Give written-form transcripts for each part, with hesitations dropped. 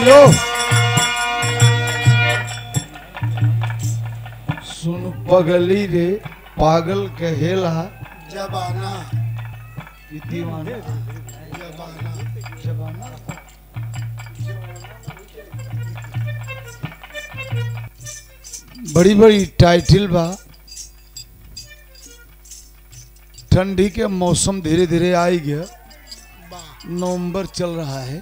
लो सुन पगली रे पागल कहेला जबाना दीवाना जबाना जबाना। बड़ी बड़ी टाइटल बा। ठंडी के मौसम धीरे धीरे आई गया, नवंबर चल रहा है।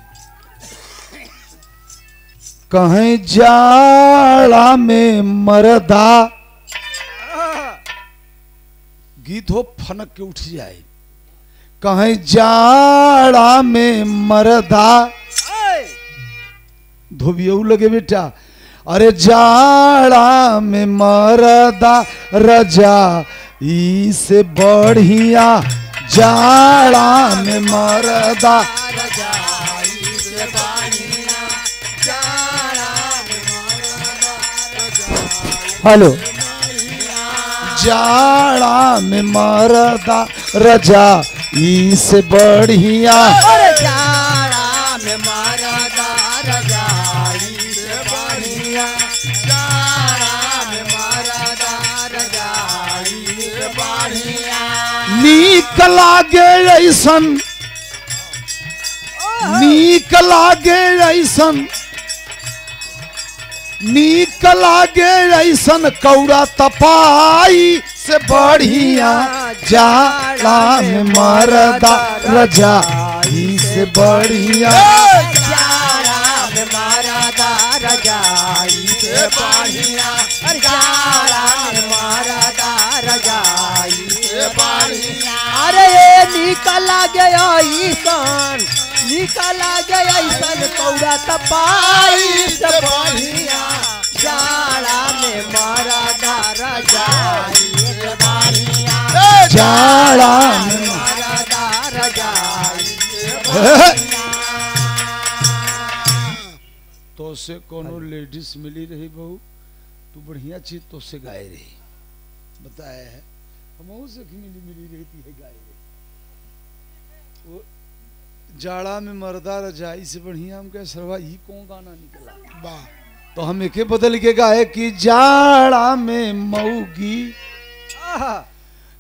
कहीं जाड़ा में मरदा गीत हो फनक के उठ जाए। कहीं जाड़ा में मरदा धोबियऊ लगे बेटा। अरे जाड़ा में मरदा रजा इसे बढ़िया। जाड़ा में मरदा हेलो। जाड़ा में मरदा रजा इसे बढ़िया। जाड़ा में मरदा रजा इसे बढ़िया। जाड़ा में मरदा रजा इसे बढ़िया। नीक लागे ऐसन, नीक लागे ऐसन, नीक लागे ऐसन कौड़ा तपाई से बढ़िया। जाड़ा में मरदा रजाई से बढ़िया। जाड़ा में मरदा रजाई से बढ़िया। जाड़ा में मरदा रजाई से बढ़िया। अरे निकल गया ईसन, निकल गया ईसन कौड़ा तपाई से बढ़िया। जाड़ा में मरदा रजाई से बढ़िया। जाड़ा में मरदा रजाई से बढ़िया। तो से कोनो लेडीज मिली रही बहू, तू बढ़िया चीज तो से गाय रही बताया है। हम से मिली मिली रहती है गाय रही। वो जाड़ा में मरदा रजाई से बढ़िया हम कह सरवा ही कौन गाना निकला वाह। तो हम एक बदल के गाए कि जाड़ा में मऊगी,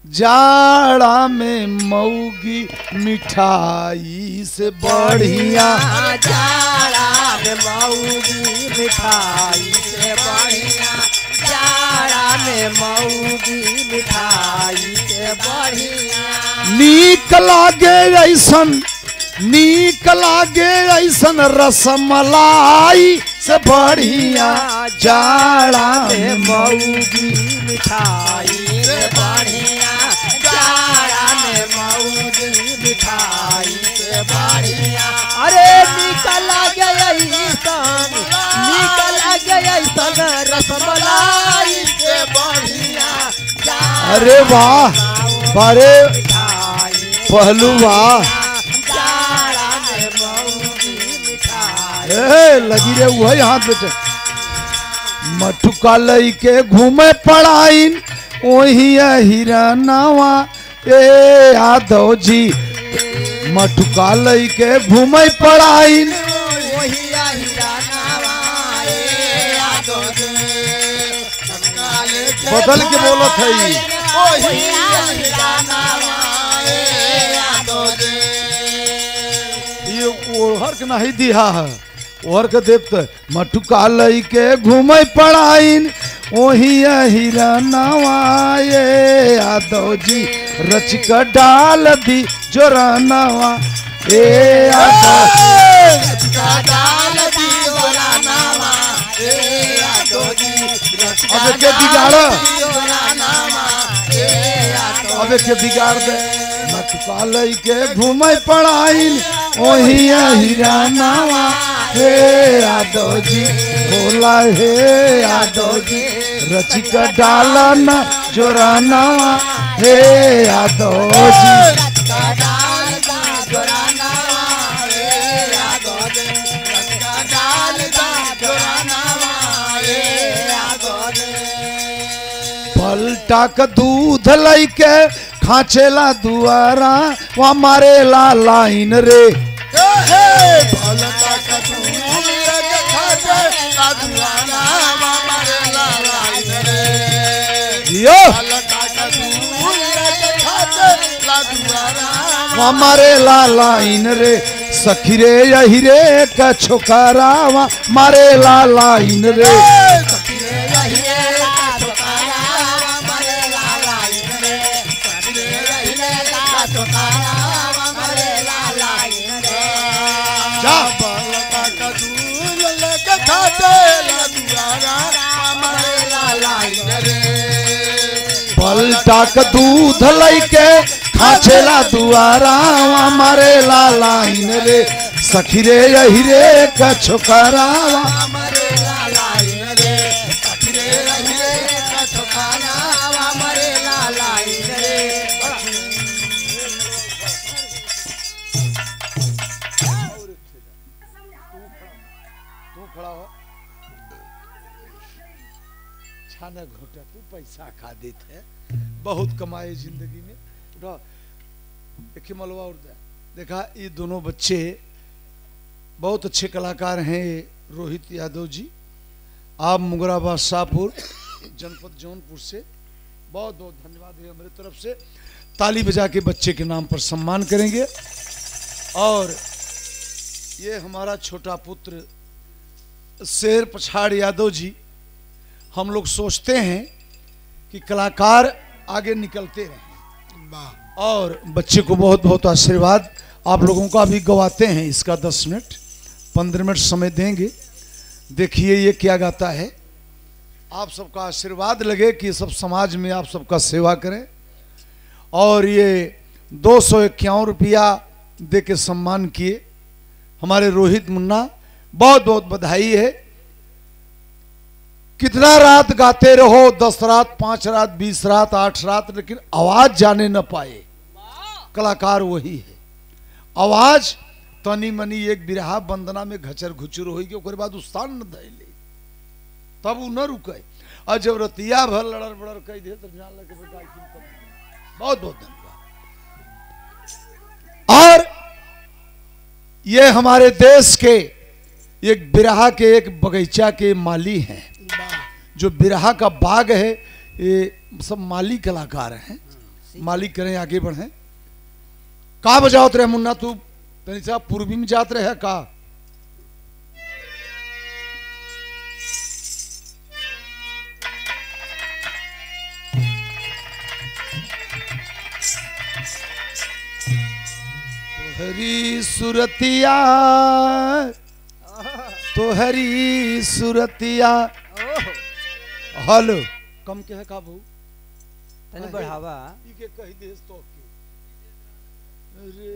जाड़ा में मऊगी मिठाई से बढ़िया। जाड़ा में मऊगी मिठाई से बढ़िया। जाड़ा में मऊगी मिठाई से बढ़िया। नीक लागे ऐसन, नीक लागे ऐसन रसमलाई से बढ़िया। जाड़ा में मऊगी मिठाई से बढ़िया। जाड़ा में मऊगी मिठाई से बढ़िया। अरे निकल गया ऐसन, निकल गया ऐसन रसमलाई से बढ़िया। अरे वाह बारे पहलू वाह। लगी रे वही हाथ बेटे। मटुका लई के घूमे पड़ाइन वही हिरनावा ए यादव जी। मटुका लई के घूमे पड़ाइन बदल के बोलत है। ये ओहर के नहीं दिया है, ओहर के देवते। मटुका लई के घूमे पड़ाइन वही हिरनावा ये यादव जी। रच कर डाल दी जोरानावा ए यादव। अब के बिगाड़, अब के बिगाड़ दे। मटुका लई के घूमे पड़ाइन वही हिरनावा हे यादव जी। बोला हे यादव जी रचिक डालन जोरानावा हे यादव जी। पलटा का दूध लई के खाचेला दुआरा वहाँ मारेला लाइन रे। पलटा का दूध यो बालका का दूध लेके खाते ला दुआरा हमारे लाला इन रे सखी रे यही रे का छोकारा मारे लाला इन रे जा बालका का दूध लेके खाते ला दुआरा हमारे लाला रे पलटा के दूध लैके खाचेला दुआरा हमारे लाला इन रे सखी रे यही रे का छोकारा हमारे लाला रे सखरे रे का छोकारा हमारे लाला रे तू खड़ा हो छाना घोटा तू पैसा खा देते बहुत कमाए जिंदगी में उठा एक मलवा उड़ देखा ये दोनों बच्चे बहुत अच्छे कलाकार हैं रोहित यादव जी आप मुगराबाद शाहपुर जनपद जौनपुर से बहुत बहुत धन्यवाद है मेरी तरफ से ताली बजा के बच्चे के नाम पर सम्मान करेंगे और ये हमारा छोटा पुत्र शेर पछाड़ यादव जी हम लोग सोचते हैं कि कलाकार आगे निकलते रहें और बच्चे को बहुत बहुत आशीर्वाद आप लोगों का भी गवाते हैं इसका 10 मिनट 15 मिनट समय देंगे देखिए ये क्या गाता है आप सबका आशीर्वाद लगे कि सब समाज में आप सबका सेवा करें और ये 251 रुपया दे के सम्मान किए हमारे रोहित मुन्ना बहुत बहुत बधाई है कितना रात गाते रहो 10 रात 5 रात 20 रात 8 रात लेकिन आवाज जाने न पाए कलाकार वही है आवाज तनी मनी एक बिरहा वंदना में घचर घुचर होगी ओकर बाद उस्तान न धैले तब वो न रुके और जब रतिया भर लड़र बड़र कह दे तब जान लगे बहुत बहुत धन्यवाद और ये हमारे देश के एक बिरहा के एक बगीचा के माली हैं जो बिरहा का बाग है ये सब माली कलाकार हैं माली करें आगे बढ़े का बजावत रहे मुन्ना तू तनी साहब पूर्वी में जात रहे का तोहरी सुरतिया तोहरी सुरतिया हेलो कम के है का बहू तनी बढ़ावा ई के कही देस तो के अरे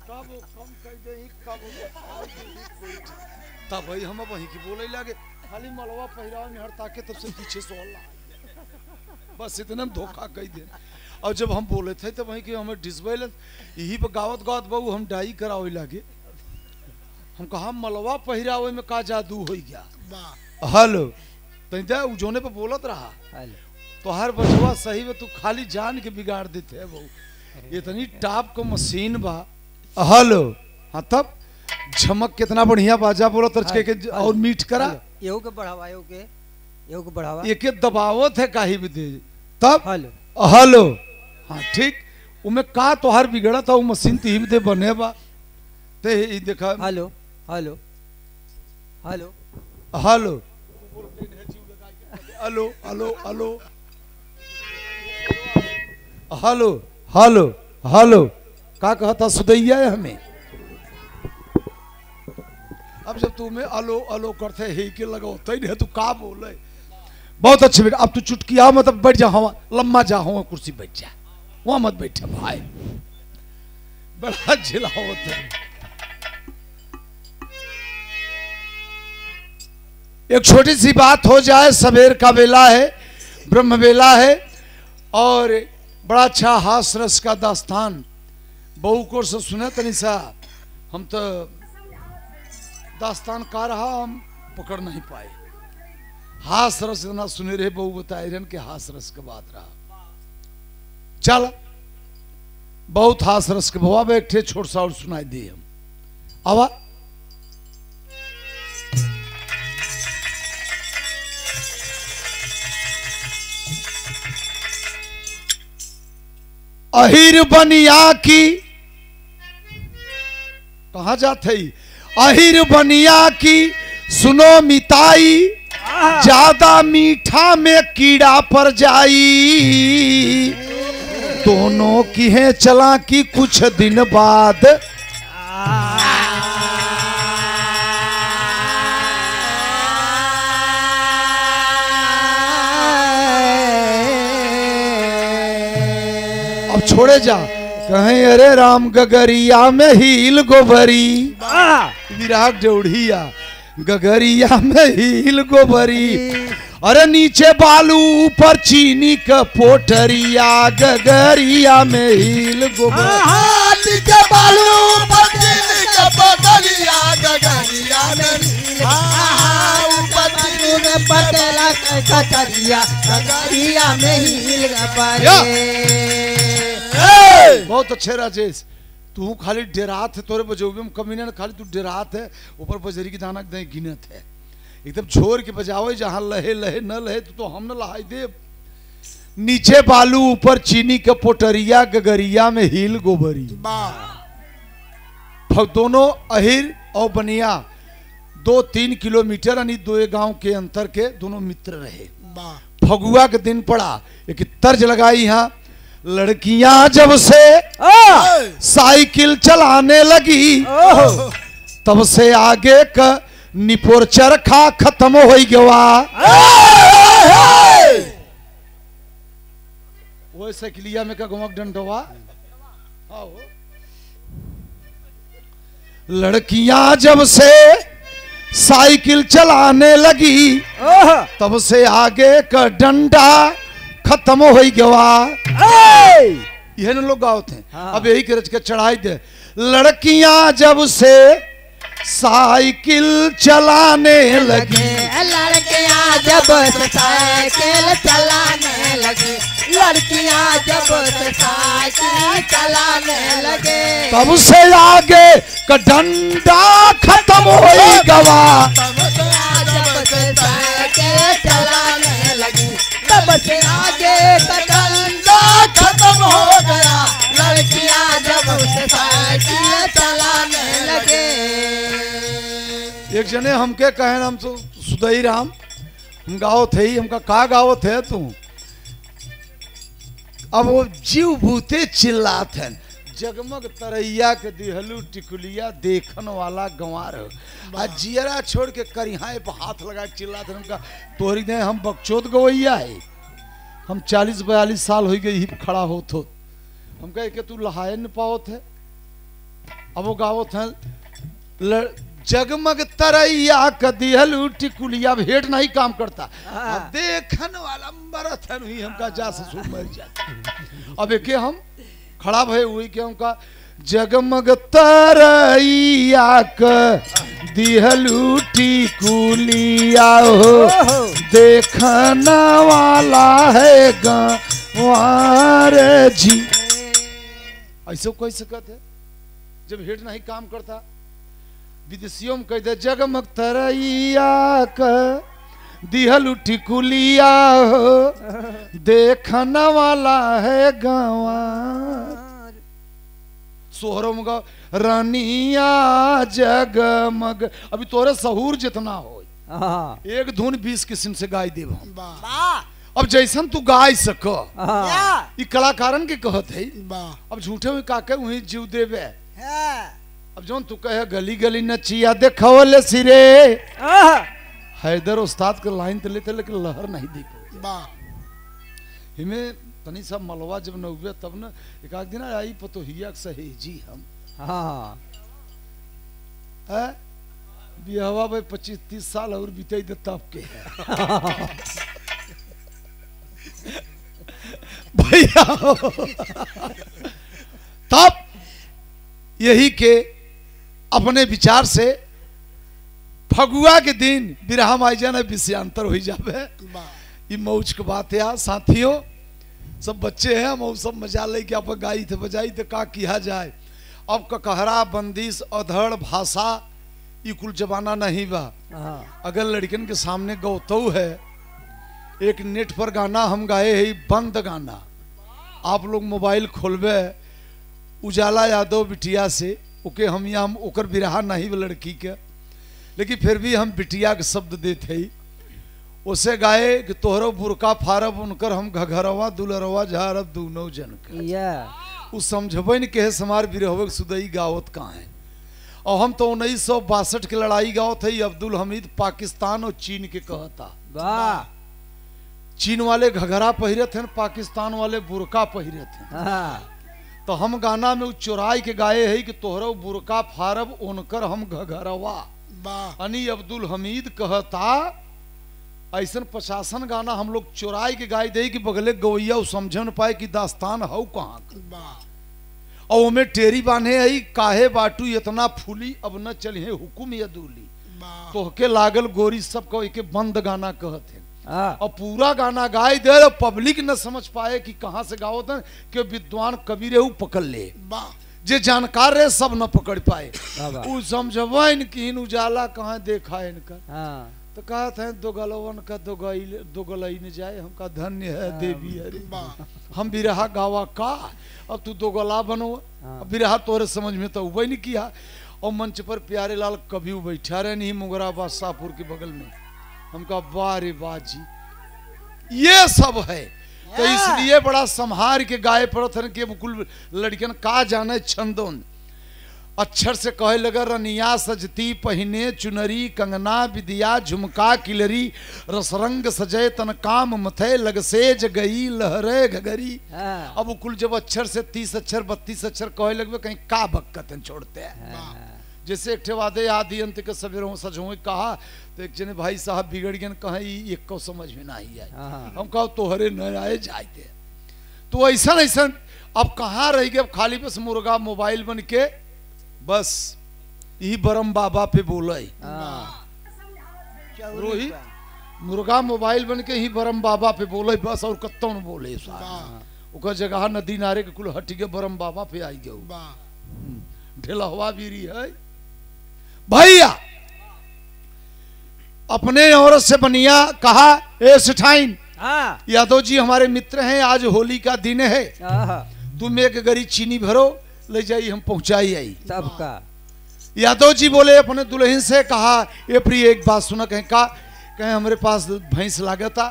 काबो कम कह दे ही काबो तब भाई हम वही की बोले लागे खाली मलवा पहिराव में हर ताके तब से पीछे से होला बस इतना धोखा कह दे और जब हम बोले थे तो वही कि हमें डिसबैल यही पर गावत गावत बाबू हम डाई करावे लागे हम कहा मलवा पहिरावे में का जादू हो गया हेलो तो जोने पे बोलत रहा तो हर बचवा सही में तू खाली जान के बिगाड़ देते है बहू इतनी टॉप को मशीन बा हेलो हाँ तब झमक कितना बढ़िया बाजा बोला तर्ज के और मीठ करा यो के बढ़ावा यो के बढ़ावा एक दबावत है काहे भी दे तब हेलो हेलो हाँ ठीक उमे का तो हर बिगड़ा था वो मशीन ती दे बने बा ते ई देखा hello hello hello hello hello hello hello hello hello hello का कहता सुदैया है हमें अब जब तुम्हें अलो अलो करते ही के लगाओ नहीं तू का बोले बहुत अच्छे बेटा अब तू चुटकी आओ मतलब बैठ जा हवा लम्बा जा हवा कुर्सी बैठ जा वहां मत बैठे भाई बड़ा झिलाओ एक छोटी सी बात हो जाए सवेर का बेला है ब्रह्म बेला है और बड़ा अच्छा हास रस का दास्तान बहू को से सुना तनी सा हम तो दास्तान का रहा हम पकड़ नहीं पाए हास रस इतना सुने रहे बहू बताए रहे कि हास रस के बात रहा चल बहुत हास रस के भवा बैठे छोट सा और सुनाई दिए हम आवा अहिर बनिया की कहा जाते अहिर बनिया की सुनो मिताई ज्यादा मीठा में कीड़ा पर जाई दोनों की है चला की कुछ दिन बाद अब छोड़े जा कहें अरे राम गगरिया में हील गोबरी विराट जोड़िया गगरिया में हील गोबरी अरे नीचे बालू ऊपर चीनी का पोटरिया गगरिया में हील गोबरी नीचे बालू ऊपर चीनी का पोटरिया गगरिया में ऊपर चीनी में पटेला कचरिया गगरिया में हील गोबरी। बहुत अच्छे राजेश तू खाली डेरात है तोरे बजोबे में कमी ना खाली तू डेरात है ऊपर बजरी की दाना दे गिनत है एकदम छोड़ के बजावे जहां लहे लहे न लहे तो हम न लहाई दे नीचे बालू ऊपर चीनी का पोटरिया गगरिया में हील गोबरी दोनों अहिर और बनिया 2-3 किलोमीटर यानी 2 गांव के अंतर के दोनों मित्र रहे। फगुआ के दिन पड़ा एक तर्ज लगाई यहाँ लड़कियां जब से साइकिल चलाने लगी तब से आगे का निपोर चरखा खत्म हो गया वो साइकिलिया में का घुमक डंडवा लड़कियां जब से साइकिल चलाने लगी तब से आगे का डंडा खत्म हो गया यह न लोग गाँव थे। हाँ। अब यही के रच के चढ़ाई दे लड़कियां जब से साइकिल चलाने लगी लड़कियां जब से साइकिल चलाने लगी लड़कियां जब से साइकिल चलाने लगे तब से आगे का डंडा खत्म हो गया जब से साइकिल चलाने लगी तब से आगे का डंडा खत्म हो गया लड़कियां जब से साइकिल चलाने लगे। एक जने हमके कहे हम सुदई राम हम गाँव थे ही हमका का गाँव थे तू अब वो जीव भूते चिल्लात हैं जगमग तरैया के दिहलू टिकुलिया देखन वाला गंवार आ जियरा छोड़ के करिहाए पे हाथ लगा के चिल्लाते हमका तोहरी दे हम बकचोद गवैया है हम 40-42 साल हो गई ही खड़ा होत हो हम कहे कि तू लहाए न पाओ थे अब वो गावो थे जगमग तरैया का दिहलू टिकुलिया भेंट नहीं काम करता अब देखन वाला मरत है नहीं हमका जा ससुर मर जाता अब एक हम खड़ा भय हुई के हमका जगमग तरैया का दिहलू टिकुलिया हो देखना वाला है गंवार जी ऐसे कोई सकत है जब हेड नहीं काम करता विदेशियों में कह दे जगमग तरैया का दिहलू टिकुलिया हो देखना वाला है गंवार सोहरों में रानिया जगमग अभी तोरे सहूर जितना हो एक धुन 20 किस्म से गाय देव अब जैसन तू गाय सको ये कलाकारन के कहत है अब झूठे में काके वही जीव देवे अब जोन तू कहे गली गली नचिया देखवले सिरे हैदर उस्ताद के लाइन तले तले के लहर नहीं देखो हिमे तनी सब मलवा जब न हुए तब न एक आध दिन आई पतोहिया सहेजी हम बिहवा भाई 25-30 साल और बीते तब के भैया तब यही के अपने विचार से फगुआ के दिन बिरहा माई जाना विषयांतर हो जावे ये मौज के बात है साथियों सब बच्चे हैं हम सब मजा ले के आप गाई थे बजाई थे का किया जाए अब ककहरा बंदिश अधड़ भाषा ये कुल जमाना नहीं बा अगर लड़कन के सामने गौतौ है एक नेट पर गाना हम गाए है बंद गाना आप लोग मोबाइल खोलबे उजाला यादव बिटिया से ओके हम यहाँ ओकर बिरहा नहीं वो लड़की के, लेकिन फिर भी हम बिटिया के शब्द देते ही उसे गाए कि तोहरो बुरका फारब उनकर हम घघरवा दुलरवा झारब दूनो जन के। उस समझबे न के समार बिरहवे सुदई गावत कहाँ है। और हम तो 1962 की लड़ाई गावत है। अब्दुल हमीद पाकिस्तान और चीन के कहता, वाह चीन वाले घघरा पहिरे थे, पाकिस्तान वाले बुरका पहिरे थे। तो हम गाना में चुराई के गाए है कि तोहरो बुरका फारब उनकर हम घघरवा। अनी अब्दुल हमीद कहता ऐसा 50 गाना हम लोग चुराई के गाय दे कि बगले गवैया समझ न पाए कि दास्तान हौ कहाँ। और उमे टेरी बांधे आई काहे बाटू इतना फूली अब न चलिए हुकुम या दूली। तोहके लागल गोरी सब कह के बंद गाना कहते और पूरा गाना गाय दे पब्लिक न समझ पाए कि कहाँ से गाओ थे कि विद्वान कवि रे पकड़ ले, जे जानकार रहे सब न पकड़ पाए। उ समझवा इनकी उजाला कहाँ देखा इनका। तो कहा था दो गलवन का दो गलई न जाए, हमका धन्य है देवी अरे हम बिरहा गावा का। अब तू दो गला बनो बिरहा तोरे समझ में तो उबई नहीं किया। और मंच पर प्यारे लाल कभी बैठा रहे नहीं मुगराबाद शाहपुर के बगल में। हमका वाह रे वाह जी ये सब है। तो इसलिए बड़ा संहार के गाय पड़त के बुकुल लड़कियन का जाने छंदों अक्षर से कहे लगा रनिया सजती पहिने चुनरी कंगना विदिया झुमका किलरी रसरंग सजय तन काम मथे लगसेज गई लहरे घगरी। अब कुल जब अक्षर से 30 अक्षर 32 अक्षर कहे लगवे कहीं का बक्कत छोड़ते हैं। जैसे एक वादे आदि अंत के सवेरों सजो कहा तो एक जने भाई साहब बिगड़ गए कहे एक को समझ में नहीं आए। हम कहो तोहरे न आए जाते। तो ऐसा ऐसा अब कहाँ रह गए खाली बस मुर्गा मोबाइल बन के बस यही बरम बाबा पे बोले रोहित मुर्गा मोबाइल बन के ही बरम बाबा पे बोले बस और कत्तों न बोले ओकर जगह नदी नारे के कुल हट के बरम बाबा पे आई गए। ढेलहवा बीरी है भैया अपने औरत से बनिया कहा ए सिठाइन यादव जी हमारे मित्र हैं, आज होली का दिन है, तुम एक गरी चीनी भरो ले जाइए हम पहुंचाई आई सबका। यादव जी बोले अपने दुल्हन से कहा ये प्रिय एक बात सुना कहें का कहें हमारे पास भैंस लागा था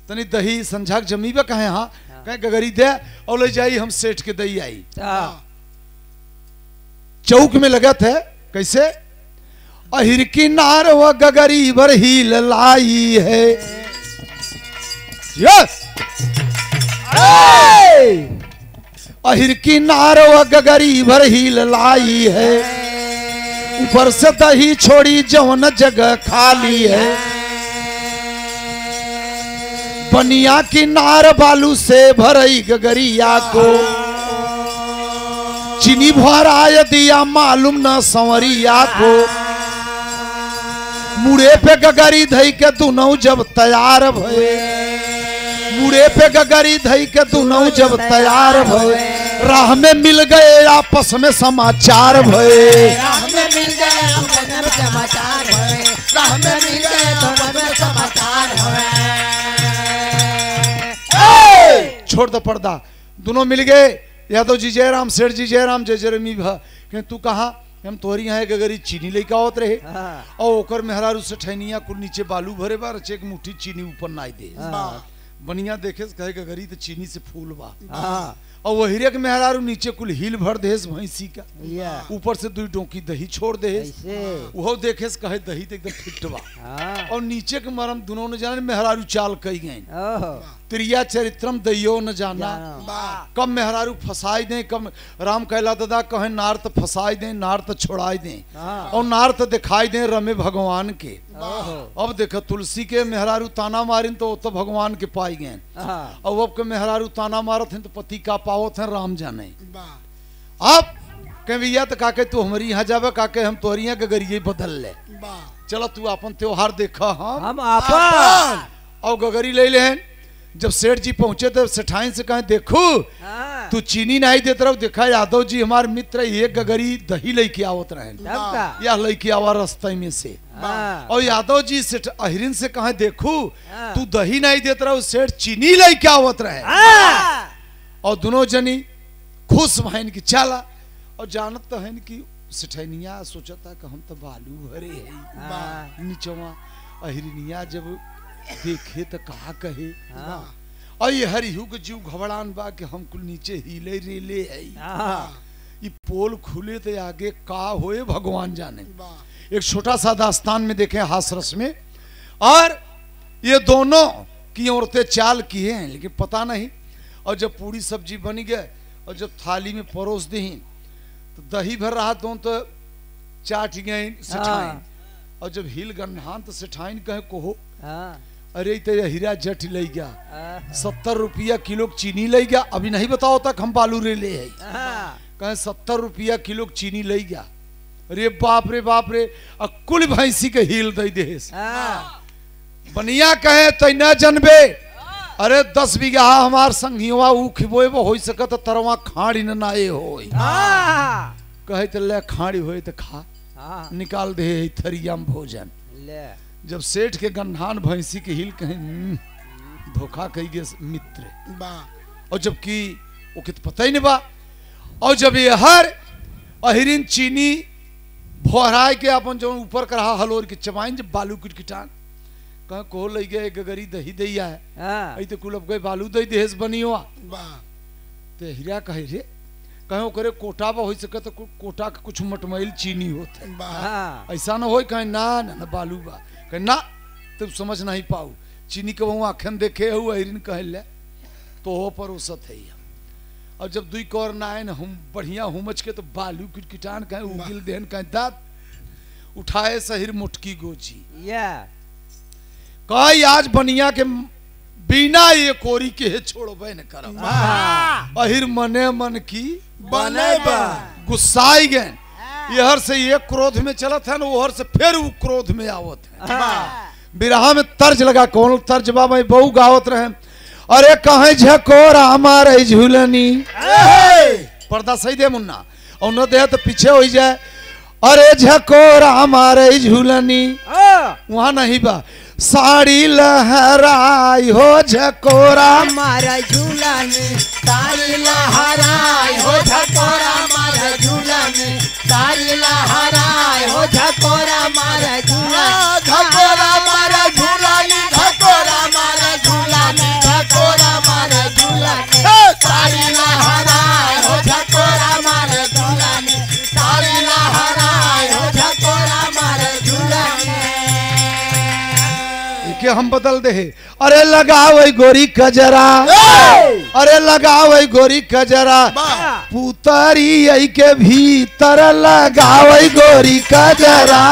तनी दही संझाक जमीबे कहें हाँ कहें गगरी दे और ले जाइए हम सेठ के दही आई। चौक में लगा था कैसे अहिर की नार व गगरी भर ही लाई है। यस अहिर की नार व गगरी भर ही लाई है, ऊपर से दही छोड़ी जौन जगह खाली है। बनिया की नार बालू से भरई गगरिया को, चीनी भराय दिया मालूम न संवरिया को। मुड़े पे गगरी धई के दुनौ जब तैयार भये, मुड़े पे गगरी धई के दुनौ जब तैयार भये, राह में मिल गए आपस में समाचार भये। राह में मिल गए आपस में समाचार भये, राह में मिल गए आपस में समाचार भये। छोड़ दो पर्दा, दोनों मिल गए। यादव जी जयराम, सेठ जी जयराम, जय जयरमी भा कि तू कहा हम तोहरी यहाँ गगरी चीनी लेके आवत रहे और ओकर मेहरारू से ठैनिया कुल नीचे बालू भरे बा रचे एक मुट्ठी चीनी ऊपर नाई दे। बनिया देखे कहे गगरी तो चीनी से फूल बा और वही रे के मेहरारू नीचे कुल हिल भर देस भैंसी का, ऊपर से 2 डोंकी दही छोड़ दे। वो देखे से कहे दही तो एकदम फिट बा और नीचे के मरम दोनों ने जाने मेहरारू चाल कही गए। त्रिया चरित्रम दइयो न जाना, कब मेहरारू फसाई दे, कब राम कैला दादा कहे नार तो फसाई दे, नार तो छोड़ाई दे और नार तो दिखाई दे रमे भगवान के। अब देखो तुलसी के मेहरारू ताना मारिन तो भगवान के पाई गए और अब के मेहरारू ताना मारत हैं तो पति का पावत है राम जाने। अब कह भैया तो काके तू हमारी यहाँ जावे काके हम तोहरी यहाँ गगरिये बदल ले, चलो तू अपन त्योहार देखा हम आपन और गगरी ले ले। जब सेठ जी पहुंचे तो सेठाइन से कहे देखो तू चीनी नहीं देते रहो, देखा यादव जी हमारे मित्र एक गगरी दही लेके आवत रहे या लेके आवा रास्ते में से। और यादव जी सेठ अहिरिन से कहे देखो तू दही नहीं देते रहो, सेठ चीनी लेके आवत रहे। और दोनों जनी खुश बहन की चाला और जानत तो है कि सिठैनिया सोचता कि हम तो बालू भरे है नीचवा अहिरनिया जब देखे तो कहा कहे और ये हरिहू के जीव घबरान बा कि हम कुल नीचे हिले रेले है ये पोल खुले तो आगे का होए भगवान जाने। एक छोटा सा दास्तान में देखें हासरस में, और ये दोनों की औरतें चाल किए हैं लेकिन पता नहीं। और जब पूरी सब्जी बन गए और जब थाली में परोस दी तो दही भर रहा तो चाट गए सिठाइन, और जब हिल गन्हान तो सिठाइन कहे को अरे तो हीरा जट ले गया 70 रुपया किलो चीनी ले गया। अभी नहीं बताओ तक हम बालू रे ले है कहे 70 रुपया किलो चीनी ले गया। अरे बाप रे कुल भैंसी के हिल दे दे बनिया कहे तो न जनबे। अरे 10 बीघा हमार संगिवा ऊ खिबोए हो सकत तरवा खाड़ी न नाए हो कहे तो ले खाड़ी होए तो खा निकाल दे थरिया में भोजन। जब सेठ के गन्हान भैंसी के हिल कहीं धोखा कही गे मित्र और जबकि वो कित पता ही नहीं बा। और जब ये हर अहिरिन चीनी भोराय के अपन जो ऊपर कर हलोर के चबाइन जब बालू किटकिटान कह को ले गए गगरी दही दैया है आई तो कुल अब गए बालू दही देश बनी हुआ तो हीरा कहे रे कहो करे कोटा बा हो सके तो कोटा का कुछ मटमैल चीनी होते ऐसा ना हो कहे ना बालू बा कहे ना तुम समझ नहीं पाऊ चीनी के वहाँ आखन देखे हो अहिरिन कहे ले तो हो पर उसत है। और जब दुई कौर नायन हम बढ़िया हुमच के तो बालू किटकिटान कहे उगिल देहन कहे दांत उठाए सहिर मुटकी गोची कही आज बनिया के बिना ये कोरी के है छोड़बे न करब अहिर मने मन की बने गुस्साई गए। यहर से ये क्रोध में चलत है ना ओहर से फिर वो क्रोध में आवत है। बिरहा में तर्ज लगा कौन तर्ज बा मैं बहु गावत रहे अरे कहे झकोरा हमारे झूलनी पर्दा सही दे मुन्ना और न दे तो पीछे हो जाए। अरे झकोरा हमारे झूलनी वहां नहीं बा साड़ी लहराई हो झकोरा हमारा झूलनी साड़ी लहराई हो झकोरा हमारा झूलनी साड़ी लहराई हो झकोरा हमारा झूलनी झकोरा हमारा झूलनी झकोरा हमारा झूलनी झकोरा हमारा झूलनी साड़ी लहराई हो झकोरा हमारा झूलनी साड़ी लहराई हो झकोरा हमारा झूलनी के हम बदल दे। अरे लगावे गोरी कजरा अरे लगावे गोरी कजरा पुतरी आई के भीतर लगावे गोरी कजरा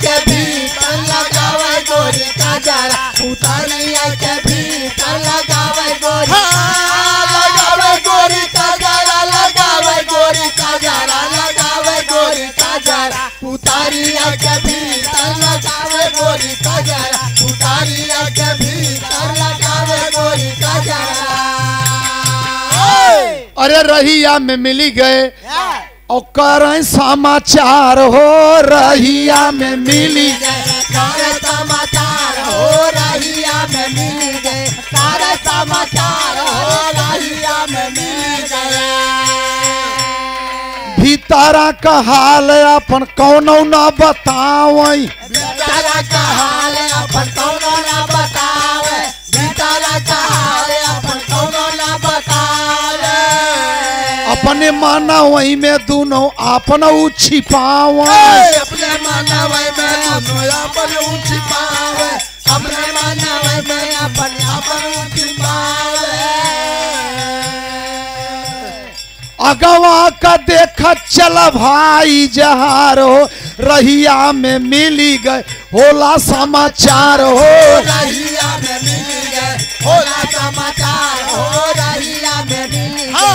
के भीतर लगावे गोरी कजरा पुतरी आई के भीतर लगावे गोरी कजरा लगावे गोरी कजरा लगावे गोरी कजरा पुतरी आई के भीतर लगावे गोरी कजरा पुतरी आई के भीतर लगावे गोरी कजरा। अरे रहिया में मिली गए और करें समाचार हो रहिया में मिली गए समाचार हो रहिया में मिल गए सारे समाचार हो रहिया में मिल गए। भीतरा का हाल अपन कौनो ना बतावई भीतरा का हाल अपन कौनो ना बतावे भीतरा का हाल अपन कौनो ना बतावे अपने माना वही में दोनों अपन छिपावे अपने मानवे में अपन छिपावे अपने मानवे में अपन छिपावे। अगवा का देखा चल भाई जहारो रहिया में मिली गए होला समाचार हो रहिया में मिली गए होला समाचार हो रहिया में मिली गए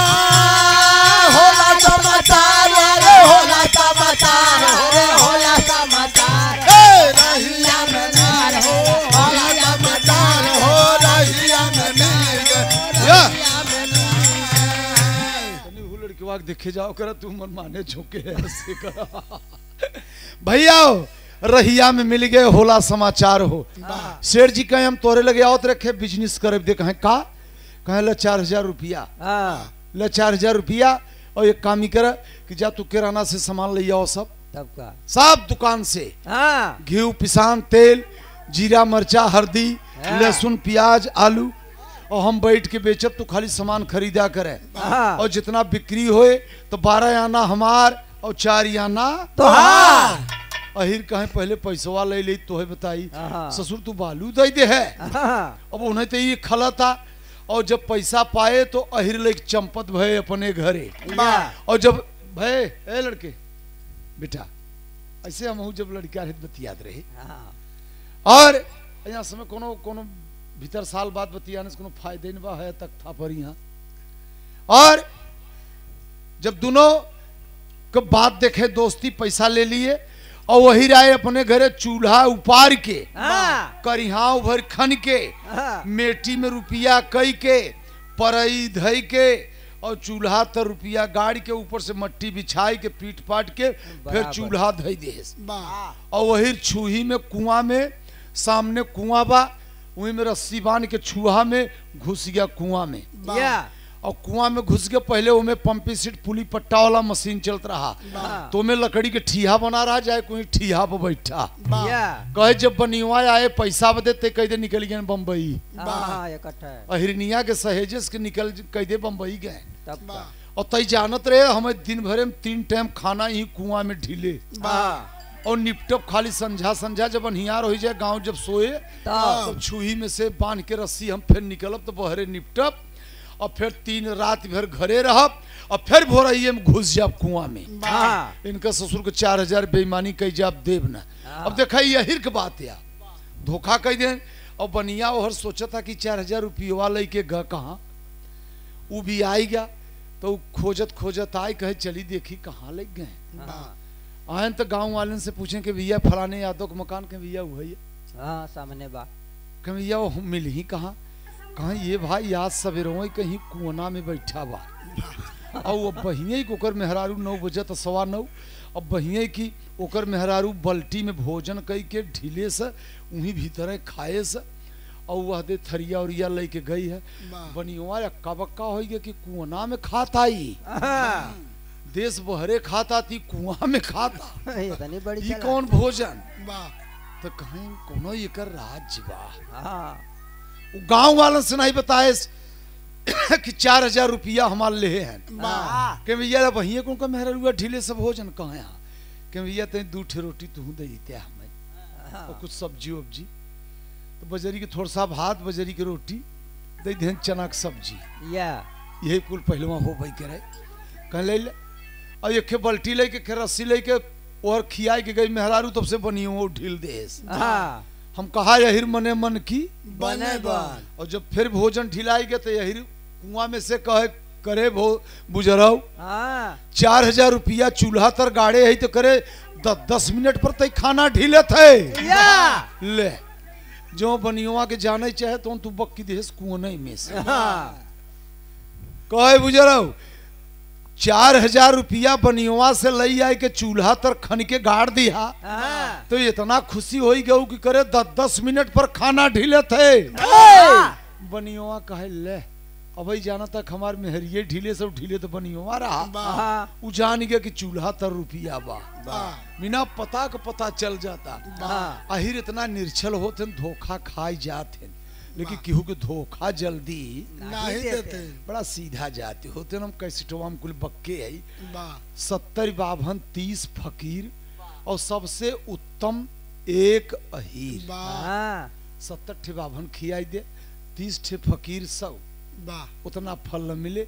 होला समाचार रे होला समाचार रे होला समाचार रहिया में नार हो होला समाचार हो रहिया में मिली गए लड़की वाक देखे जाओ कर तू मन माने झोंके ऐसे करा भैया रहिया में मिल गए होला समाचार हो। सेठ जी कहे हम तोरे लगे आओ रखे बिजनेस करे दे कहे का कहे ला 4000 रुपया, हाँ ले 4000 रुपया और एक काम ही कर कि जा तू किराना से सामान ले आओ सब तब का सब दुकान से, हाँ घी पिसान तेल जीरा मरचा हल्दी हाँ। लहसुन प्याज आलू और हम बैठ के बेचब तू खाली सामान खरीदा करे हाँ और जितना बिक्री होए तो 12 आना हमार और 4 आना तो हाँ अहिर कहे पहले पैसवा ले ली तोहे बताई हाँ। ससुर तू बालू दे दे है हाँ अब उन्हें तो ये खला था और जब पैसा पाए तो अहिर ले चंपत भय अपने घरे और जब भय ए लड़के बेटा ऐसे हम जब लड़का रहे बतियाद रहे हाँ और यहाँ समय कोनो कोनो भीतर साल बाद बतियाने से कोनो फायदे नहीं बा है तक था पर यहाँ और जब दोनों को बात देखे दोस्ती पैसा ले लिए और वही राय अपने घरे चूल्हा उपार के हाँ करिहा भर खन के हाँ मेटी में रुपया कई के परई धई के और चूल्हा तर रुपया गाड़ के ऊपर से मट्टी बिछाई के पीट पाट के फिर बराबर। चूल्हा धई दे और वही छूही में कुआं में सामने कुआं बा वहीं में रस्सी बांध के छुहा में घुस गया कुआं में या और कुआं में घुस के पहले उमें पंपी सीट पुली पट्टा वाला मशीन चलत रहा हाँ। तो में लकड़ी के ठीहा बना रहा जाए कोई ठीहा पर बैठा या कहे जब बनिया आए पैसा बदे ते कह दे निकल गए बम्बई हाँ इकट्ठा है अहिरनिया के सहेजेस के निकल कह दे बम्बई गए तब का और तई जानत रहे हमें दिन भरे में 3 टाइम खाना ही कुआं में ढीले हाँ और निपटप खाली संझा संझा जब अनहियार हो जाए गांव जब सोए तब तब छुही में से बांध के रस्सी हम फिर निकलब तो बहरे निपटप और फिर 3 रात भर घरे रहब और फिर भोरइये में घुस जाब कुआं में हाँ इनका ससुर को 4000 बेईमानी कही जाब देव न हाँ। अब देखा यही के बात या धोखा कह दे और बनिया ओहर सोचा था कि 4000 रुपया लेके ग कहाँ वो भी आई गया तो खोजत खोजत आई कहे चली देखी कहाँ लग गए हाँ आए तो गांव वाले से पूछे कि भैया फलाने यादव के मकान के भैया वही है हाँ सामने बा कि भैया वो मिल ही कहाँ कहाँ ये भाई आज सवेरों ही कहीं कुआना में बैठा बा और वो बहिए की ओकर मेहरारू 9 बजे तो 9:15 अब बहिए की ओकर मेहरारू बल्टी में भोजन कई के ढीले से उन्हीं भीतर खाए से और वह दे थरिया उरिया लेके गई है बनिया अक्का बक्का हो गया कि कुआना में खाता ही हाँ देश बहरे खाता थी कुआं में खाता इतनी बड़ी ये चला। कौन भोजन तो कहीं कोनो एकर राज्य बा हाँ गांव वालों से नहीं बताए कि 4000 रुपया हमारे ले हैं हाँ कि भैया वही कौन का मेहरा ढीले सब भोजन कहाँ यहाँ कि भैया ते 2 ठे रोटी तू दे देते हमें और कुछ सब्जी वब्जी तो बजरी के थोड़ा सा भात बजरी की रोटी दे दे चना की सब्जी या यही कुल पहलवा हो भाई करे कहीं ले और एक बल्टी लेके के रस्सी लेके और खिया के गई मेहरारू तब से बनी वो ढील दे हाँ हम कहा यही मने मन की बने बन और जब फिर भोजन ठिलाई गए तो यही कुआं में से कहे करे बुजराऊ हाँ 4000 रुपया चूल्हा तर गाड़े है तो करे 10 मिनट पर तय खाना ढीले थे या ले जो बनियुआ के जाने चाहे तो तू बक्की देश कुआं में से हाँ कहे बुजराऊ 4000 रुपया बनियुआ से लई आए के चूल्हा तर खन के गाड़ दिया हाँ तो इतना खुशी हो गई कि करे 10 मिनट पर खाना ढीले थे बनियुआ कहे ले अब जाना तक हमार मेहरिये ढीले सब ढीले तो बनियुआ रहा हाँ उ जान गया कि चूल्हा तर रुपया बा बिना पता का पता चल जाता हाँ आहिर इतना निर्छल होते धोखा खाई जाते लेकिन केहू के धोखा जल्दी नहीं देते बड़ा सीधा जाते होते हम कैसेटवा में कुल बक्के आई बा 70 बाभन 30 फकीर और सबसे उत्तम एक अहीर हाँ 70 ठे बाभन खियाई दे 30 ठे फकीर सब उतना फल न मिले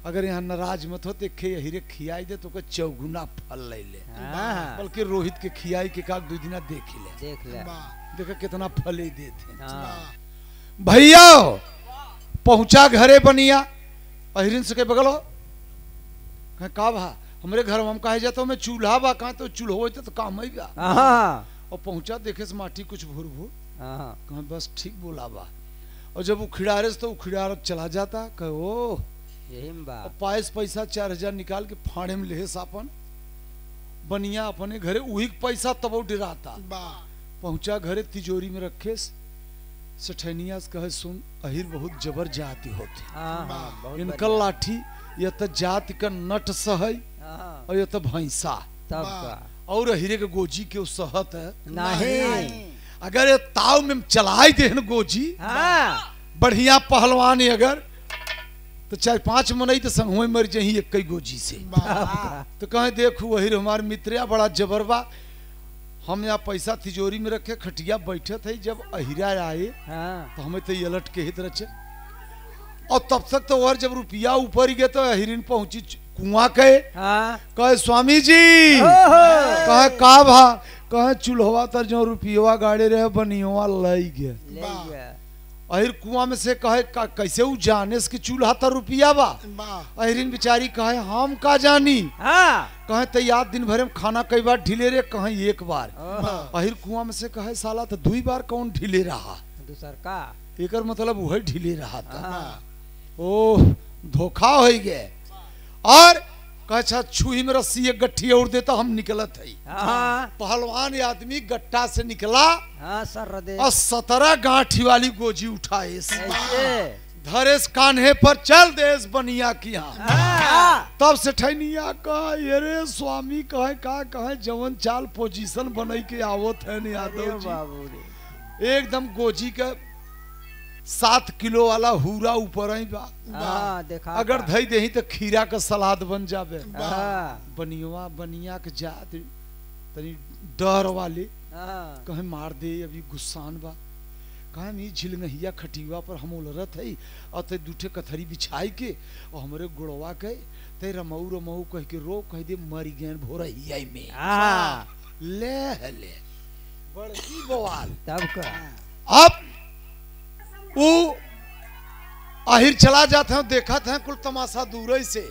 अगर यहाँ नाराज मत हो तो खे हीरे खियाई दे तो 4 फल ले ले हाँ बल्कि रोहित के खियाई के काक 2 दिना देख ले देख ले देखा कितना फल ही देते हाँ भैया पहुंचा घरे बनिया अहिरिन से के बगल हो कहे का भा हमरे घर में हम कहे जाता मैं चूल्हा बा कहा तो चूल्हो होते तो काम ही बा हाँ और पहुंचा देखे से माटी कुछ भूर भूर हाँ कहा बस ठीक बोला बा और जब उखिड़ारे से तो उखिड़ार चला जाता कहे ओ यही में बा और पायस पैसा 4000 निकाल के फाड़े में ले सापन बनिया अपने घरे वही पैसा तब डराता पहुंचा घरे तिजोरी में रखे सेठनिया से कहे सुन अहिर बहुत जबर जाति होती बहुत इनका लाठी ये तो जाति का नट सहै और ये तो भैंसा तब का और अहिरे के गोजी के सहत है नहीं अगर ये ताव में चलाई दे गोजी बढ़िया पहलवान अगर तो 4-5 मनई तो संग मर जही एक गोजी से तो कहे देखू अहिर हमारे मित्रिया बड़ा जबर बा हम यहाँ पैसा तिजोरी में रखे खटिया बैठे थे जब अहिरा आए तो हमें तो ये लट के हित रचे और तब तक तो और जब रुपया ऊपर ही गए तो अहिरिन पहुंची कुआं कहे स्वामी जी कहे का भा कहे चूल्हा तर जो रुपया गाड़े रहे बनिया लई गए अहिर कुआं में से कहे कैसे उ जाने की चूल्हा तर रुपया बा अहिरिन बेचारी कहे हम का जानी कहे तैयार दिन भर में खाना कई बार ढीले रे कहे एक बार अहिर कुआं में से कहे साला तो 2 बार कौन ढीले रहा दूसर का एकर मतलब वही ढीले रहा था ओह धोखा हो गए और कहे छुई में रस्सी एक गट्ठी और देता हम निकलत है पहलवान आदमी गट्टा से निकला और 17 गांठी वाली गोजी उठाए धरेस कान्हे पर चल देश बनिया की तब से ठैनिया कहा ये रे स्वामी कहे का कहे जवन चाल पोजीशन बनई के आवत है यादव जी एकदम गोजी के 7 किलो वाला हुरा ऊपर ही बा देखा अगर धई देही तो खीरा का सलाद बन जाबे बनिया के जात तनी डर वाले कहे मार दे अभी गुस्सान बा कहे मी झिलंगिया खटिवा पर हम उलरत है और ते दूठे कथरी बिछाई के और हमरे गुड़वा के ते रमऊ कह के रो कह दे मरी गए भोरहिया में ले बड़की बवाल तब का अब वो आहिर चला जाते हैं देखा था कुल तमाशा दूर से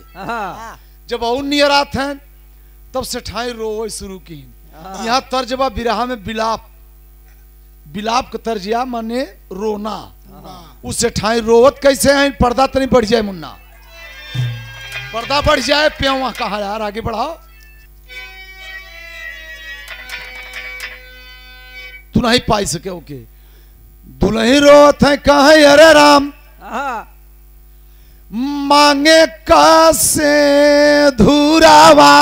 जब और नियर आते हैं तब सेठाई रो शुरू की यहाँ तर्जबा बिरहा में बिलाप का तर्जिया माने रोना उस सेठाई रोवत कैसे है पर्दा तनी बढ़ जाए मुन्ना पर्दा बढ़ जाए प्यावा कहा यार आगे बढ़ाओ तू नहीं पाई सके ओके दुल्ही रोत है कहे अरे राम मांगे का से धुरावा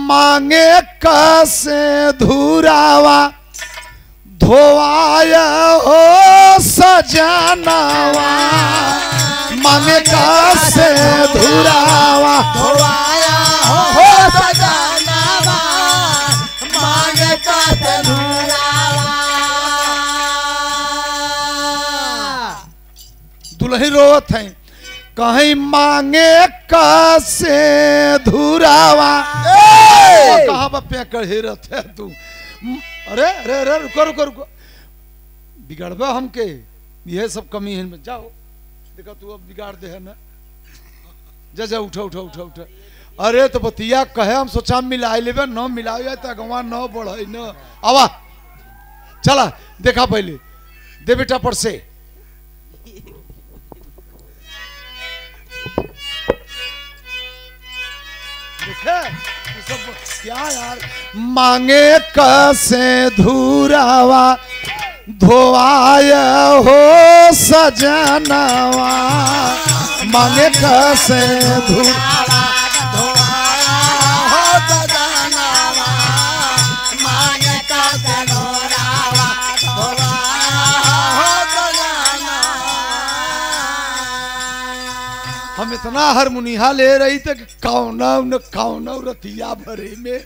मांगे का से धुरावा धोवाया हो सजनावा मांगे का से धुरावा धोवाया हो सजनावा मांगे का से धुरावा दुल्ही रोत है कहीं मांगे का से धुरावा कहाँ बप्पे कहे रहते तू अरे अरे अरे रुको बिगड़बा हमके यह सब कमी है में जाओ देखा तू अब बिगाड़ दे है ना जा उठा अरे तो बतिया कहे हम सोचा मिला लेवे न मिला तो अगवा न बढ़े न आवा चला देखा पहले दे बेटा पर से सब क्या यार मांगे कसे धुरावा धोआया हो सजनावा मांगे कसे धुरावा धोआया हो सजनावा मांगे कसे धुरावा धोआया हो सजनावा हम इतना हारमोनिया ले रही थे कि कौना रतिया भरे में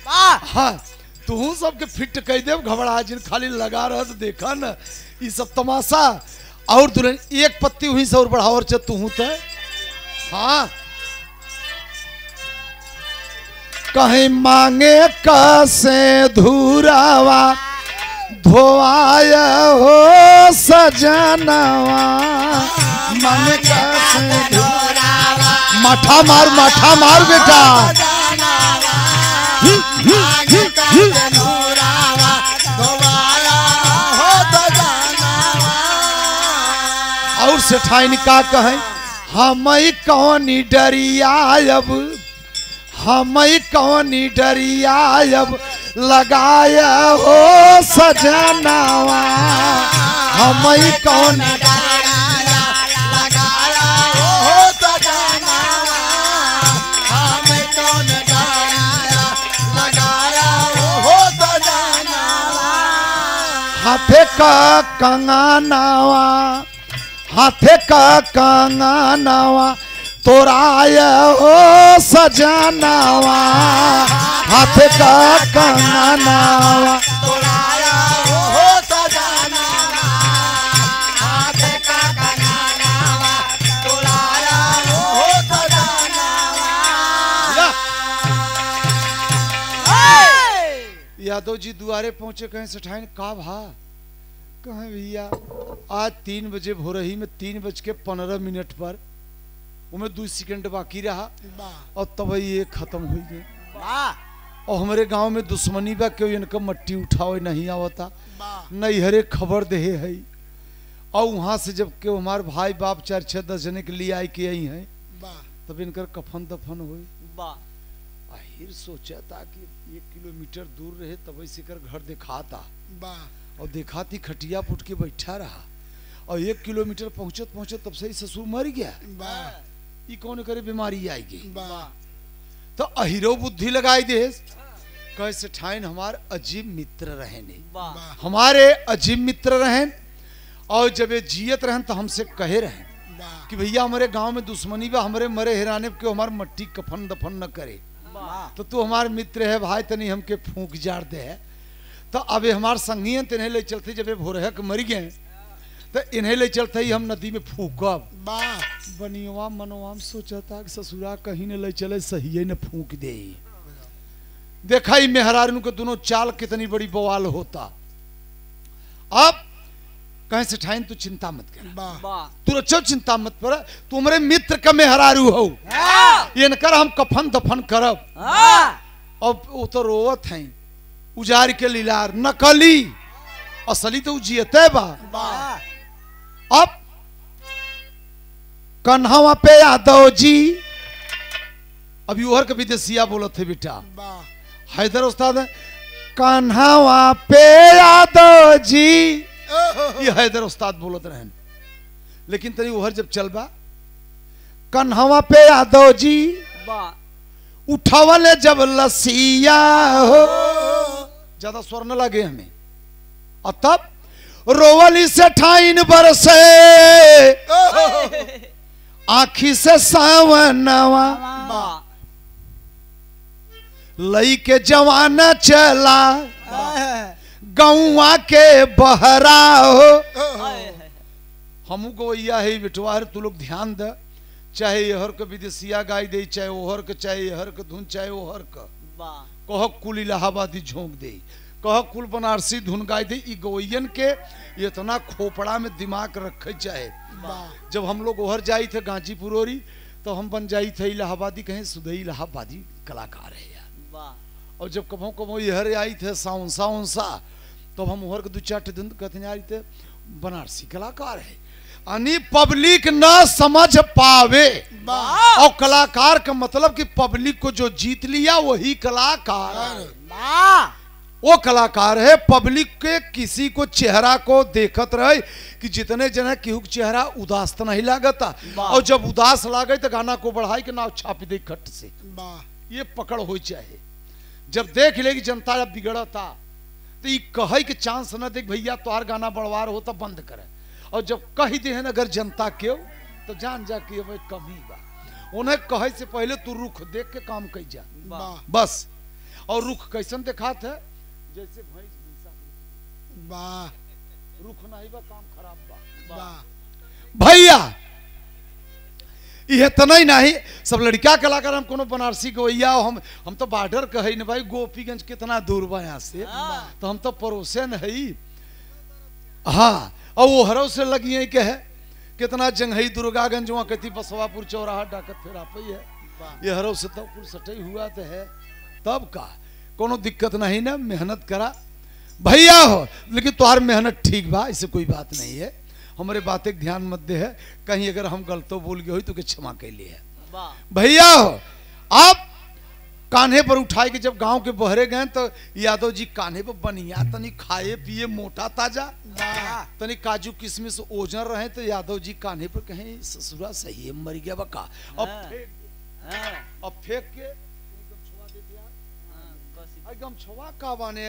हाँ तू सबके फिट कह दे घबरा जिन खाली लगा रहा तो देखा न ये सब तमाशा और दुल्हन एक पत्ती हुई से और बढ़ावर च तू तो हाँ कहीं मांगे कसे धुरावा धोआया हो सजनावा मांगे कसे धुरावा माठा मार बेटा और सेठाइन का कहे हम कौनी डरिया अब हम कौनी डरिया अब लगाया हो सजनावा, हम कौन लगाया हो सजनावा, हम कौन लगाया हो सजनावा। हाथे का कंगनावा, हाथे का कंगनावा तोराया हो सजनावा, हाथ का कंगनावा तोराया हो सजनावा, हाथ का कंगनावा तोराया हो सजनावा। यादव जी दुआरे पहुंचे, कहीं से ठाइन का भा कहें भैया आज 3 बजे भोरही में 3:15 पर उमें 2 सेकंड बाकी रहा और तब ये खत्म हुई गई। और हमारे गांव में दुश्मनी बा क्यों इनका मट्टी उठाओ नहीं आवता, नहीं हरे खबर दे है। और वहां से जब के हमारे भाई बाप 4-6-10 जने के लिए आई के आई हैं, तब इनकर कफन दफन हुई। आखिर सोचा था कि 1 किलोमीटर दूर रहे तब से कर घर दिखाता, और दिखाती खटिया पुट के बैठा रहा, और 1 किलोमीटर पहुंचत पहुंचत तब से ससुर मर गया। ये कौन करे बीमारी आएगी, तो अहिरो बुद्धि लगाई दे कैसे ठाइन हमारे अजीब मित्र रहे नहीं, हमारे अजीब मित्र रहे। और जब ये जियत रहन तो हमसे कहे रहे कि भैया हमारे गांव में दुश्मनी बा, हमारे मरे हिराने के हमारे मट्टी कफन दफन न करे, तो तू हमारे मित्र है भाई तनी हमके फूंक जार दे है। तो अब हमारे संगी इन्हें ले चलते, जब भोरह के मर गए तो इन्हें ले चलते ही हम नदी में फूकब। बनिया मनवा सोचा था कि ससुरा कहीं न ले चले, सही न फूक दे। देखा ही मेहरारू के दोनों चाल कितनी बड़ी बवाल होता। अब कहीं से ठाइन तू चिंता मत कर, तू रचो चिंता मत पर, तू हमारे मित्र का मेहरारू हो, इनकर हम कफन दफन करब। अब वो तो रोवत हैं उजार के लीलार, नकली असली तो जियते बा। अब कन्हवा पे यादव जी, अभी ओहर के विदेशिया बोलत थे बेटा, हैदर उस्ताद कन्हवा पे यादव जी, ये हैदर उस्ताद बोलत रहन। लेकिन तनी ओहर जब चलबा कन्हवा पे यादव जी उठावले जब लसिया हो, ज्यादा स्वर न लगे हमें। और तब रोवली से ठाइन बरसे आखी से सावनवा, लई के जवाना चला गौवा के बहरा हो। हमू को वैया है बिटवा, तू लोग ध्यान दे, चाहे यहर के विदेशिया गाय दे, चाहे ओहर के, चाहे यहर के धुन, चाहे ओहर का कह कुल इलाहाबादी झोंक दे, कह कुल बनारसी धुन गाय दे। गवैयन के इतना खोपड़ा में दिमाग रखे चाहे। जब हम लोग ओहर जाई थे गाजीपुर ओरी, तो हम बन जाई थे इलाहाबादी, कहें सुधई इलाहाबादी कलाकार है यार। और जब कभों कभों यहर आई थे साउंसा उनसा, तो हम ओहर के 2-4 दिन कहते आ रही थे बनारसी कलाकार है। यानी पब्लिक न समझ पावे, और कलाकार का मतलब कि पब्लिक को जो जीत लिया वही कलाकार, वो कलाकार है। पब्लिक के किसी को चेहरा को देखत रहे कि जितने जन केहू चेहरा उदास तो नहीं लागता, और जब उदास लागे तो गाना को बढ़ाई के नाव छापी दे खट से, ये पकड़ हो चाहे। जब देख लेगी जनता जब बिगड़ता तो ये कहे के चांस न देख भैया तोहार गाना बढ़वार हो तो बंद करे, और जब कह दे अगर जनता के तो जान जा कि अब कमी बा। उन्हें कहे से पहले तू रुख देख के काम कर जा बस। और रुख कैसन दिखात है, जैसे भैंस भैंसा रुख नहीं बा, काम खराब बा भैया। ये तो नहीं सब लड़का कलाकार, हम कोनो बनारसी गवैया, हम तो बॉर्डर कहे न भाई, गोपीगंज कितना दूर बा यहाँ से, तो हम तो पड़ोसे न है। हाँ, और वो हरो से लगी है के है कितना जंगई दुर्गागंज, वहाँ कहती बसवापुर चौराहा डाकत फिर आप ही है, ये हरो से तो कुल सटई हुआ तो है। तब का कोनो दिक्कत नहीं ना, मेहनत करा भैया हो, लेकिन तुम्हारी मेहनत ठीक बा, इससे कोई बात नहीं है। हमारे बातें ध्यान मत दे है, कहीं अगर हम गलतो बोल गए हो तो क्षमा के लिए है भैया हो। आप कान्हे पर उठाए के जब गांव के बहरे गए तो यादव जी कान्हे पर बनिया तनी खाए पिए मोटा ताजा तनी काजू किशमिश ओजन रहे तो यादव जी कान्हे पर कहें ससुरा सही है मर गया बका अब फेंक के एकदम छुआ का बाने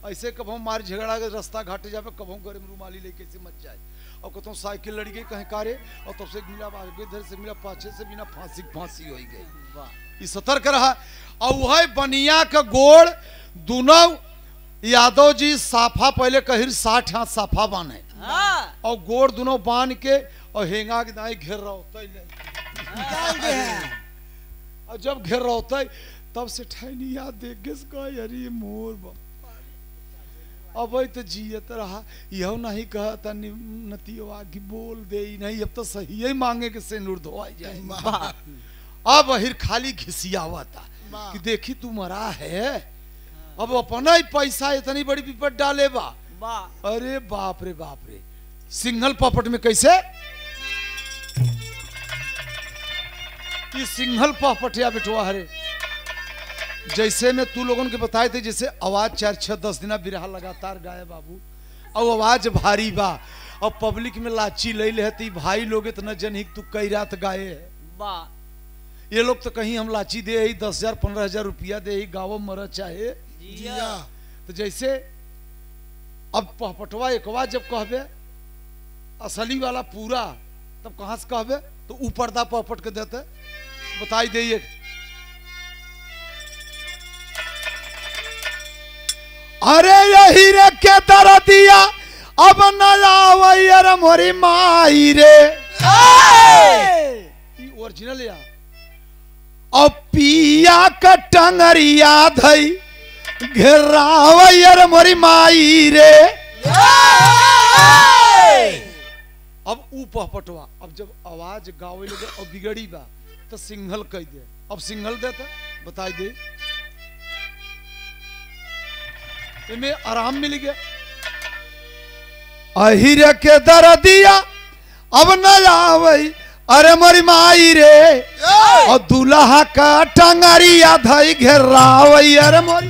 ऐसे कब हम मार झगड़ा के रास्ता घाटे जावे कब हम गरम रुमाली लेके से मत जाए और कहता साइकिल लड़ गई कहीं कारे और तब से मिला आगे इधर से मिला पाछे से बिना फांसी हो गई सतर्क रहा। और वह बनिया का गोड़ दोनों यादव जी साफा पहले कहिर 60 हाथ साफा बांधे और गोड़ दोनों बांध के और हेंगा के दाएं घेर रहा होता और जब घेर रहा होता तब से ठहनिया देख के अरे मोर अब तो जियत रहा यह नहीं कहता नतिया की बोल दे नहीं अब तो सही ही मांगे के सिंदूर धोआई जाए अब हिर खाली घिसियावा था कि देखी तू मरा है अब अपना ही पैसा इतनी बड़ी विपद डाले बा अरे बाप रे सिंगल पॉपट में कैसे ये सिंगल पॉपट या बेटवा हरे जैसे मैं तू लोगों के बताए थे जैसे आवाज 4-6-10 दिन बिरहा लगातार गाए बाबू और आवाज भारी बा और पब्लिक में लाची ले ले भाई लोग इतना जनहिक तू कई रात गाए है ये लोग तो कहीं हम लाची दे 10,000-15,000 रुपया दे गाँव मर चाहे तो जैसे अब पहपटवा एकवा जब कहबे असली वाला पूरा तब कहां से कहबे तो ऊपर दा पहपट के देते बताई दे अरे यही रे के दर दिया अब नया मोरी माई रे ओरिजिनल या अब पिया का टंगरिया धई घेरावैयर मोरी माई रे अब ऊ पहपटवा अब जब आवाज गावे लगे और बिगड़ी बा तो सिंगल कह दे अब सिंगल देता बताई दे में आराम मिल गया अहिर के दर दिया अब न आवई अरे मोरी माई रे और दूल्हा का टंगरिया धई घेरावई अरे मोरी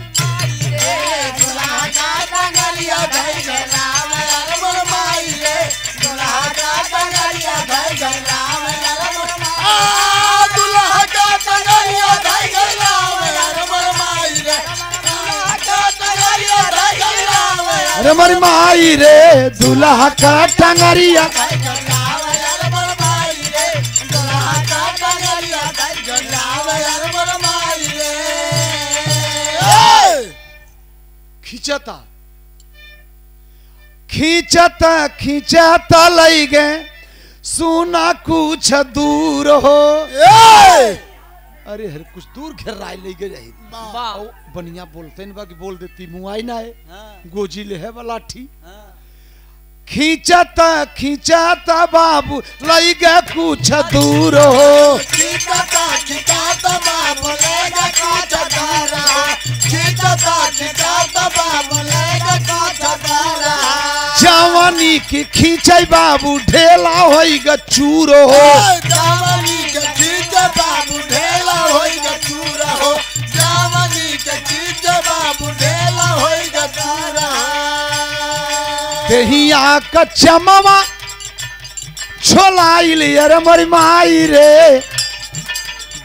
अरे मोरी माई रे दूल्हा का टंगरिया खींचता खींचता खींचता लई गए सुना कुछ दूर हो अरे हर कुछ दूर घेर रहा ले गए बनिया बोलते नहीं बाकी बोल देती मुआई ना है गोजी ले है वाला लाठी खींचता खींचता बाबू लई गए कुछ दूर हो खींचता खींचता बाबू ले गए कुछ दूर हो खींचता खींचता बाबू ले गए कुछ दूर हो जवानी की खींचाई बाबू ढेला होई ग चूर हो जवानी के खींचे बाबू ढेला होई ग चूर हो जवानी के खींचे बाबू ढेला होई ग चूर देहिया का चमवा छोलाइल अरे मोरी माई रे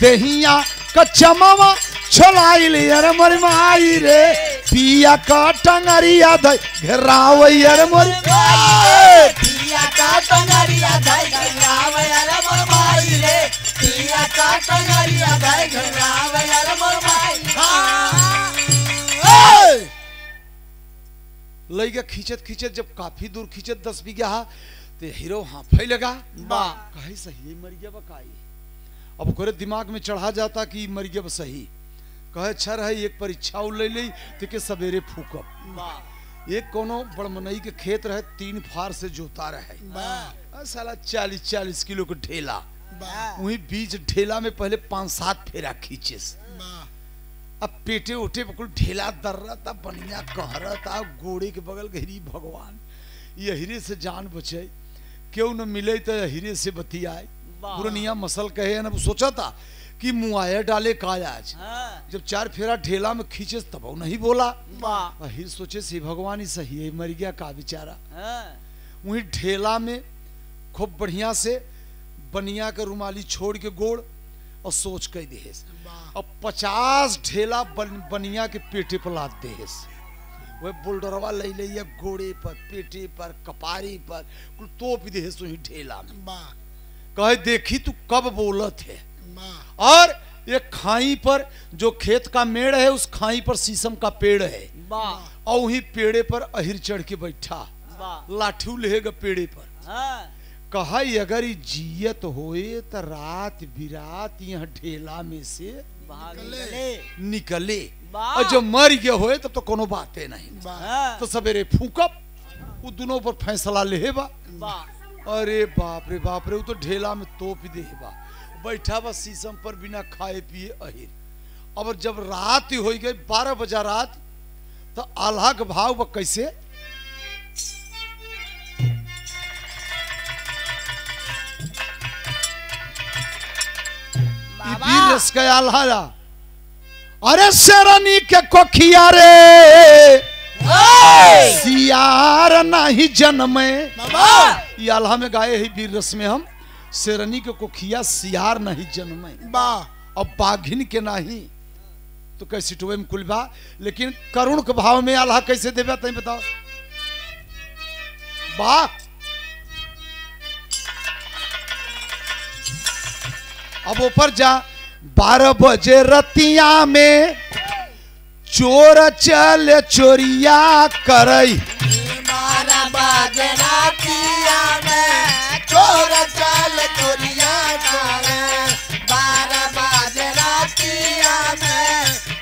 देहिया का चमवा छोलाइल अरे मोरी माई रे पिया का टंगरिया धई घेरावई अरे मोरी पिया का टंगरिया धई घेरावई अरे मोरी माई रे पिया का टंगरिया धई घेरावई अरे मोरी माई लई गया खींचत खींचत जब काफी दूर खींचत 10 बीघा तो हीरो हाफे लगा कहीं सही मर गया बकाई अब करे दिमाग में चढ़ा जाता कि मर गया सही कहे अच्छा रहे एक परीक्षा ले ली तो के सवेरे फूकब एक कोनो बड़मनई के खेत रहे 3 फार से जोता रहे साला 40-40 किलो के ढेला वही बीच ढेला में पहले 5-7 फेरा खींचे अब पेटे उठे बिल्कुल ढेला दर रहा था बनिया कह रहा था गोड़े के बगल गहरी भगवान ये हीरे से जान बचे क्यों न मिले तो हीरे से बतियाए पुरनिया मसल कहे ना सोचा था कि मुआया डाले कायाज। हाँ, जब 4 फेरा ढेला में खींचे तब वो नहीं बोला। वाह, अहिर सोचे सी भगवान ही सही है, मर गया का बेचारा। हाँ, वही ढेला में खूब बढ़िया से बनिया के रुमाली छोड़ के गोड़ और सोच कह दे। अब 50 ढेला बनिया के पेटे पर लाद दे। वह बुलडरवा ले लिया गोड़े पर, पेटे पर, कपारी पर, कुल तोप दे वही ढेला में। कहे देखी तू कब बोलत है। और एक खाई पर जो खेत का मेड़ है, उस खाई पर शीशम का पेड़ है और वही पेड़े पर अहिर चढ़ के बैठा, लाठी लेगा पेड़े पर। हाँ, कहा अगर जियत होए तो रात बिरात यहाँ ढेला में से निकले, और जब मर गया होए तब तो कोनो बातें नहीं। हाँ, तो सवेरे फूकब वो दोनों पर फैसला लेबा। अरे बाप रे बाप रे, वो तो ढेला में तोप दे बा, बैठा बा शीशम पर बिना खाए पिए अहिर। अब जब रात ही हो गई 12 बजा रात, तो आल्हा के भाव बा कैसे। वीर रस के आल्हा, अरे शेरनी के कोखिया रे सियार नहीं जन्मे। ये आल्हा में गाए है वीर रस में हम, शेरनी के कोखिया सियार नहीं जन्मे, अब बाघिन के नहीं। तो कैसे टुवे में कुलबा, लेकिन करुण के भाव में आल्हा कैसे देवे तुम बताओ। वाह, अब ऊपर जा। 12 बजे रतिया में चोर चल चोरिया करई। 12 बजे रतिया में चोर चल चोरिया करे। 12 बजे रतिया में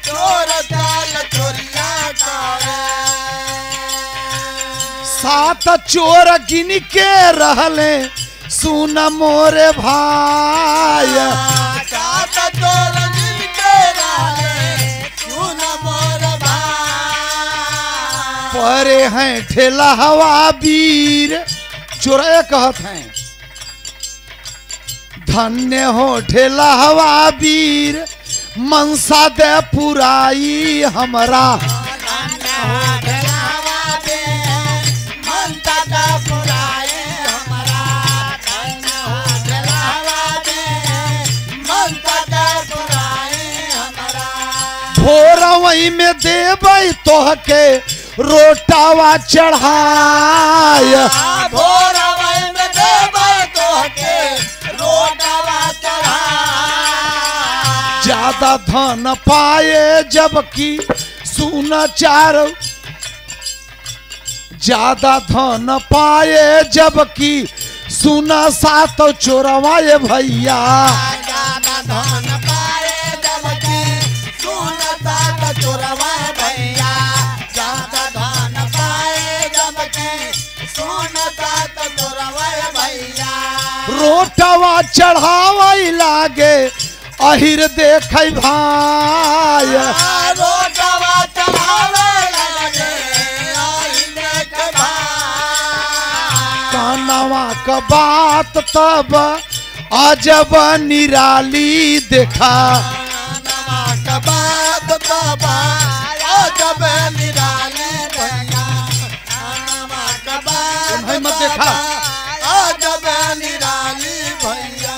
चोर चल चोरिया करे। 7 चोर गिन के रहले सुन मोरे भाई। 7 चोर गिन के रहले सुन मोरे भाई। परे हैं ठेला हवा वीर, चोरे कहत हैं धन्य हो ठेला हवा वीर, मनसा दे पुराई हमरा। भोरवई में देबै तोहके रोटावा चढ़ाय। भोरवई में देबै तोहके रोटावा चढ़ाय। ज्यादा धन पाए जबकि सुन चार, ज्यादा धन पाए जबकि सुन 7 चोरवा ये भैया। ज्यादा धन पाए जबकि सुन 7 चोरवा भैया। ज्यादा धन पाए जबकि सुन 7 चोरवा भैया। रोटवा चढ़ावई लागे अहिर देखै भाई। रोटवा चढ़ावे लागे अहिर देखै भाई। कानवा का बात तब अजब निराली देखा। कानवा का बात तब अजब निराली देखा। कानवा का बात मत देखा अजब निराली भैया।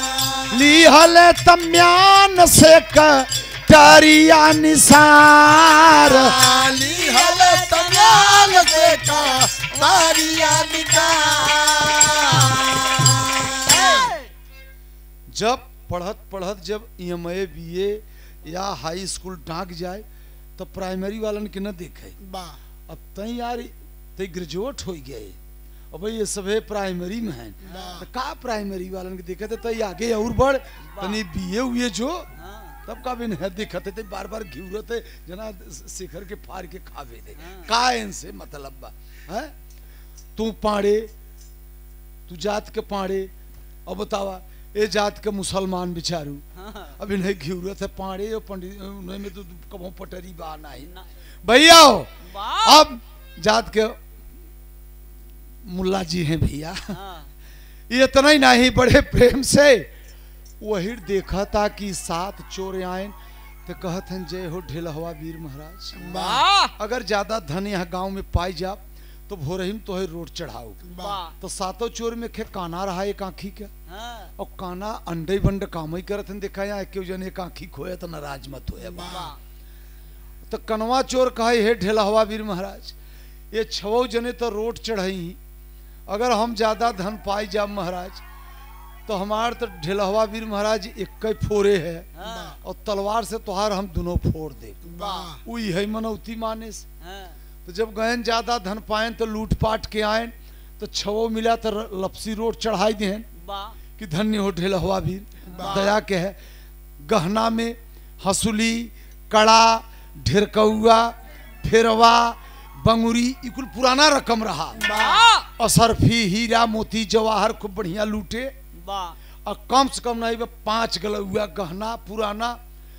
लिहल तम्यान से करिया निसार। लिहल तम्यान से करिया निसार। जब पढ़त पढ़त जब EMA BA या हाई स्कूल टाँक जाए तो प्राइमरी वालन के न देखे। अब तई यार ते ग्रेजुएट हो गए, अब ये सब है प्राइमरी में है, तो का प्राइमरी वालन के देखे थे तई आगे और बढ़ तनी BA हुए जो तब का भी नहीं दिखते थे, बार बार घिरत है जना शिखर के फाड़ के खावे दे। का इनसे मतलब बा है, तू पाड़े, तू जात के पाड़े। अब बतावा ए जात के मुसलमान बिचारू अभी नहीं घिरत है पाड़े और पंडित में तो कबो पटरी बा नहीं भैया। अब जात के मुल्ला जी हैं भैया, ये इतना ही नहीं बड़े प्रेम से वही देखा था कि 7 चोर आए तो कहत हैं जय हो ढेलहवा वीर महाराज। वाह अगर ज्यादा धन यहाँ गांव में पाई जा तो भोरहिम तो है रोड चढ़ाओ। वाह तो 7 चोर में खे काना रहा एक आंखी का हाँ, और काना अंडे बंड काम ही करत हैं। देखा यहाँ क्यों जन एक आंखी खोया तो नाराज मत होया। वाह तो कनवा चोर कहे हे ढेलहवा वीर महाराज ये 6 जने तो रोड चढ़ाई, अगर हम ज्यादा धन पाई जा महाराज तो हमार तो ढेलहवा वीर महाराज एक फोरे है हाँ, और तलवार से तोहार हम दोनों फोड़ दे। वाह वही है मनौती माने से। हाँ, तो जब गहन ज्यादा धन पाए तो लूट पाट के आए तो 6 मिला तो लपसी रोड चढ़ाई दें वाह कि धन्य हो ढेलहवा वीर, वाह। दया के है। गहना में हंसुली कड़ा ढेरकौआ फेरवा बंगुरी ई कुल पुराना रकम रहा। वाह असरफी हीरा मोती जवाहर खूब बढ़िया लूटे वाह और कम से कम नहीं 5 गलौआ गहना पुराना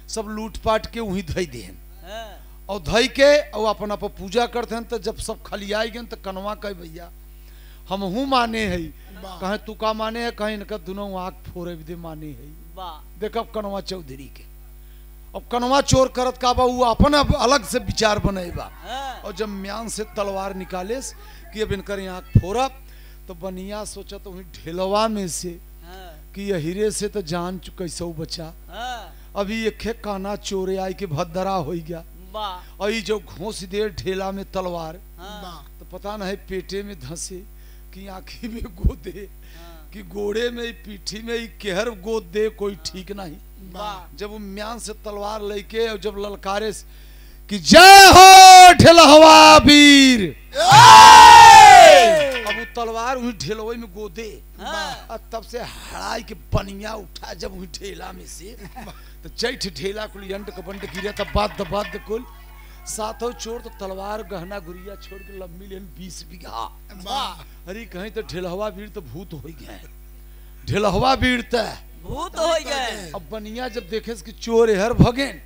सब लूट पाट के वहीं धई देन हाँ, और धई के और अपन अपन पूजा करते हैं। तो जब सब खलियाई गए तो कनवा कहे भैया हम हूँ माने है, कहे तू का माने है, कहीं इनका दोनों आँख फोड़े दे माने है। वाह देख अब कनवा चौधरी के अब कनवा चोर करत का बा वो अपन अब अलग से विचार बनेबा। हाँ, और जब म्यान से तलवार निकाले कि अब इनकर आँख फोड़ब तो बनिया सोचा तो वही ढेलवा में से हाँ, कि यह हीरे से तो जान कैसो बचा। हाँ, अभी एक काना चोरे आई के भद्दरा हो गया वाह और ये जो घोंस दे ढेला में तलवार हाँ, तो पता नहीं पेटे में धंसे कि आँखी में गोदे हाँ, कि गोड़े में पीठी में ही केहर गोद दे कोई ठीक नहीं। वाह जब वो म्यान से तलवार लेके और जब ललकारे कि जय हो ढेलहवा वीर, अब वो तलवार वही ढेलवे में गोदे हाँ, और तब से हड़ाई के बनिया उठा जब वही ढेला में से तो जैठ ढेला कुल अंड का बंड गिरा तब बाद कुल 7 चोर तो तलवार गहना गुरिया छोड़ के लंबी लेन 20 बीघा। वाह अरे कहीं तो ढेलहवा वीर तो भूत हो गए। ढेलहवा वीर तो भूत हो गए। अब बनिया जब देखे कि चोर हर भगेन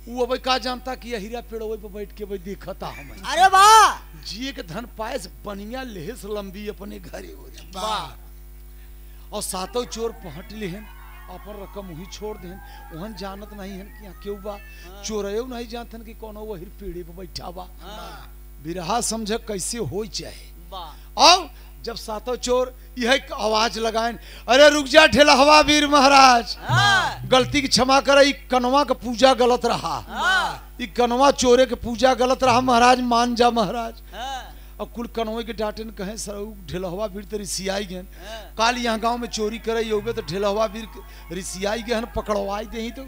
वो अब का जानता कि हीरा पेड़वे पे बैठ के देखा था हम अरे वाह जिए के धन पाए से बनिया लेहस लंबी अपने घरे हो जाए। वाह और 7 चोर पहट लेहन अपन रकम वही छोड़ देहन वहन जानत नहीं है कि यहाँ क्यों बा चोरयो नहीं जानतन कि कोनो वही पेड़े पे बैठा बा। हाँ, बिरहा समझ कैसे हो चाहे। वाह अब जब 7 चोर यह आवाज लगाएं अरे रुक जा ढेलहवा वीर महाराज हाँ, गलती की क्षमा करे कनवा का पूजा गलत रहा। हाँ, ई कनवा चोरे के पूजा गलत रहा महाराज मान जा महाराज। हाँ, अब कुल कनवे के डांटे कहे सर ढेलहवा वीर तो रिसियाई गए हाँ, काल यहाँ गांव में चोरी करे होगे तो ढेलहवा वीर रिसियाई गए पकड़वाई दे तो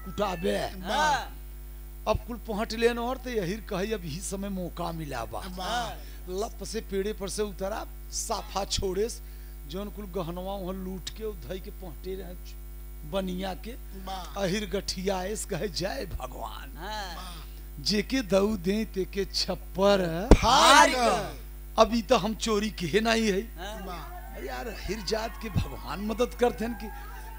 कुटाबे। हाँ, अब कुल पहुंच लेन और तो यही कहे अब ही समय मौका मिला बा। हाँ, लप से पेड़े पर से उतरा साफा छोड़े जौन कुल गहनवा वहां लूट के धई के पहुंचे रहे बनिया के अहिर गठिया कहे जय भगवान हाँ, जेके दऊ दे तेके छप्पर फाड़ के। अभी तो हम चोरी के नहीं है। हाँ, अरे यार हिर जात के भगवान मदद करते हैं कि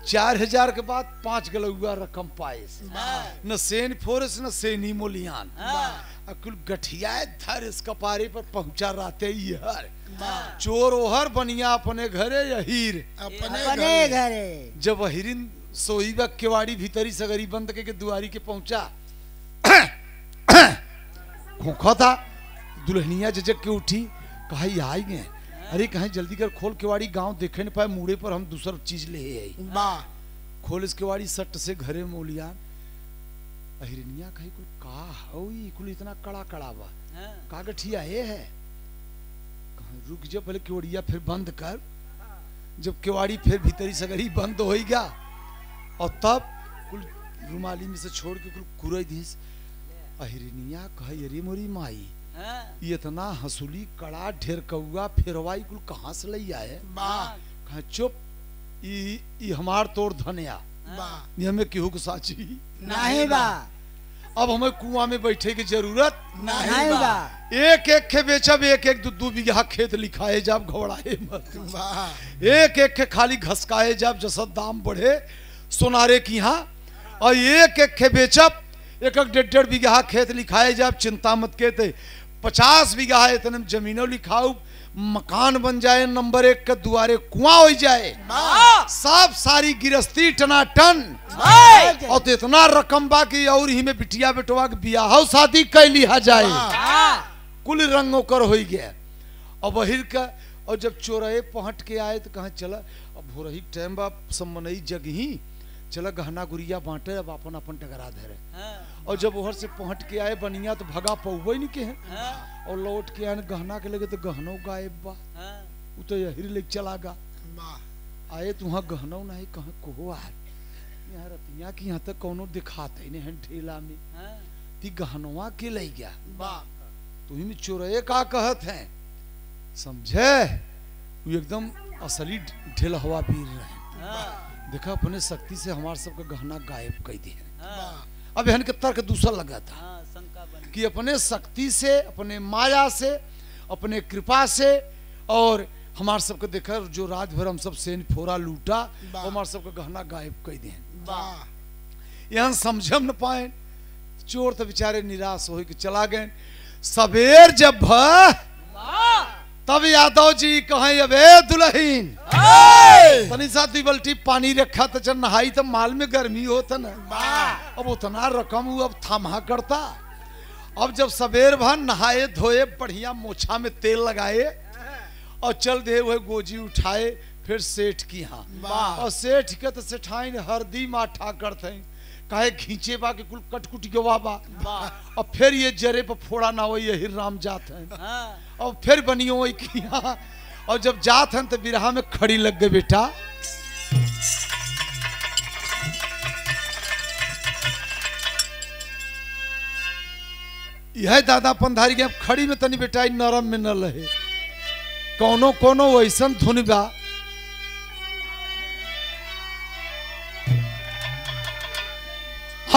4000 के बाद 5 गलौआ रकम पाए हाँ, न सेन फोरस न सेनी मोलियान हाँ, अकुल गठिया धर इस कपारे पर पहुंचा रहते ही हर हाँ, चोर ओहर बनिया अपने घरे या हीर अपने घरे जब हिरिन सोईबा केवाड़ी भीतरी सगरी बंद के दुआरी के पहुंचा खोखा था दुल्हनिया जजक के उठी कहा ये आई गए। अरे कहीं जल्दी कर खोल केवाड़ी गांव देखे न पाए मुड़े पर हम दूसर चीज ले आई खोल इस केवाड़ी सट से घरे मोलिया हिरनिया कही कुल का हई कुल इतना कड़ा कड़ा बा हाँ, का गठिया ये है कहा रुक जा पहले केवड़िया फिर बंद कर। जब केवाड़ी फिर भीतरी सगरी बंद हो गया और तब कुल रुमाली में से छोड़ के कुल कुरई दिस अहिरनिया कहे अरे मोरी माई हाँ, ये इतना हंसुली कड़ा ढेर कौआ फेरवाई कुल कहाँ से लई आए। हाँ, कहा चुप ई हमार तोड़ धनिया ये हमें केहू को साची नहीं बा अब हमें कुआं में बैठे की जरूरत नहीं बा एक एक के बेचब एक एक 2 बीघा खेत लिखाए जब घबराए मत एक एक के खाली घसकाए जब जैसा दाम बढ़े सोनारे की यहाँ और एक एक के बेचब एक 1.5 बीघा खेत लिखाए जब चिंता मत के थे 50 बीघा है इतने जमीनों लिखाऊ मकान बन जाए, नंबर 1 के दुआरे कुआं हो जाए, सब सारी गिरस्ती टनाटन, और तो इतना रकम बा कि और ही में बिटिया बेटवा के बियाह शादी कर लिया जाए, कुल रंगों कर हो गया। और बहिर का, और जब चोरहे पहुंच के आए तो कहा चला अब हो रही टाइम बा, सब मनई जगही चला गहना गुड़िया बांटे, अब अपन अपन टकरा धरे। और जब उधर से पहुंच के आए बनिया तो भगा पौवे नहीं के हैं, और लौट के आए गहना के लगे तो गहनों गायब बा, वो तो यही लेके चला गा। आए तो वहाँ गहनों नहीं, कहा को आ यहाँ रतिया की यहाँ तक कोनो दिखाते नहीं है ठेला में, ती गहनवा के ले गया, तुम चोरए का कहत हैं, समझे? वो एकदम असली ढेलहवा वीर रहे। देखा अपने शक्ति से हमारे सबका गहना गायब कर दिया। अब हन के तर्क दूसरा लगा था कि अपने शक्ति से, अपने माया से, अपने कृपा से, और हमारे सबको देखा जो रात भर हम सब सेन फोरा लूटा, और हमारे सबका गहना गायब कर दिए। यहाँ समझ न पाए, चोर तो बेचारे निराश हो के चला गए। सवेर जब तब यादव जी कहें अबे दुल्हीन तनी सा बल्टी पानी रखा तो जब नहाई तो माल में गर्मी होता ना, अब उतना रकम वो अब थमा करता। अब जब सवेर भर नहाए धोए, बढ़िया मोछा में तेल लगाए, और चल दे वह गोजी उठाए फिर सेठ की यहाँ, और सेठ के तो सेठाइन हरदी माठा करते हैं, काहे खींचे बा के कुल कटकुट गवा बा, और फिर ये जरे पर फोड़ा ना हो, यही राम जात हैं, और फिर बनियो वही किया। और जब जात हैं तो बिरहा में खड़ी लग गए बेटा। यह दादा पंधारी के खड़ी में तनी बेटा नरम में न रहे, कोनो कोनो वैसन धुन बा,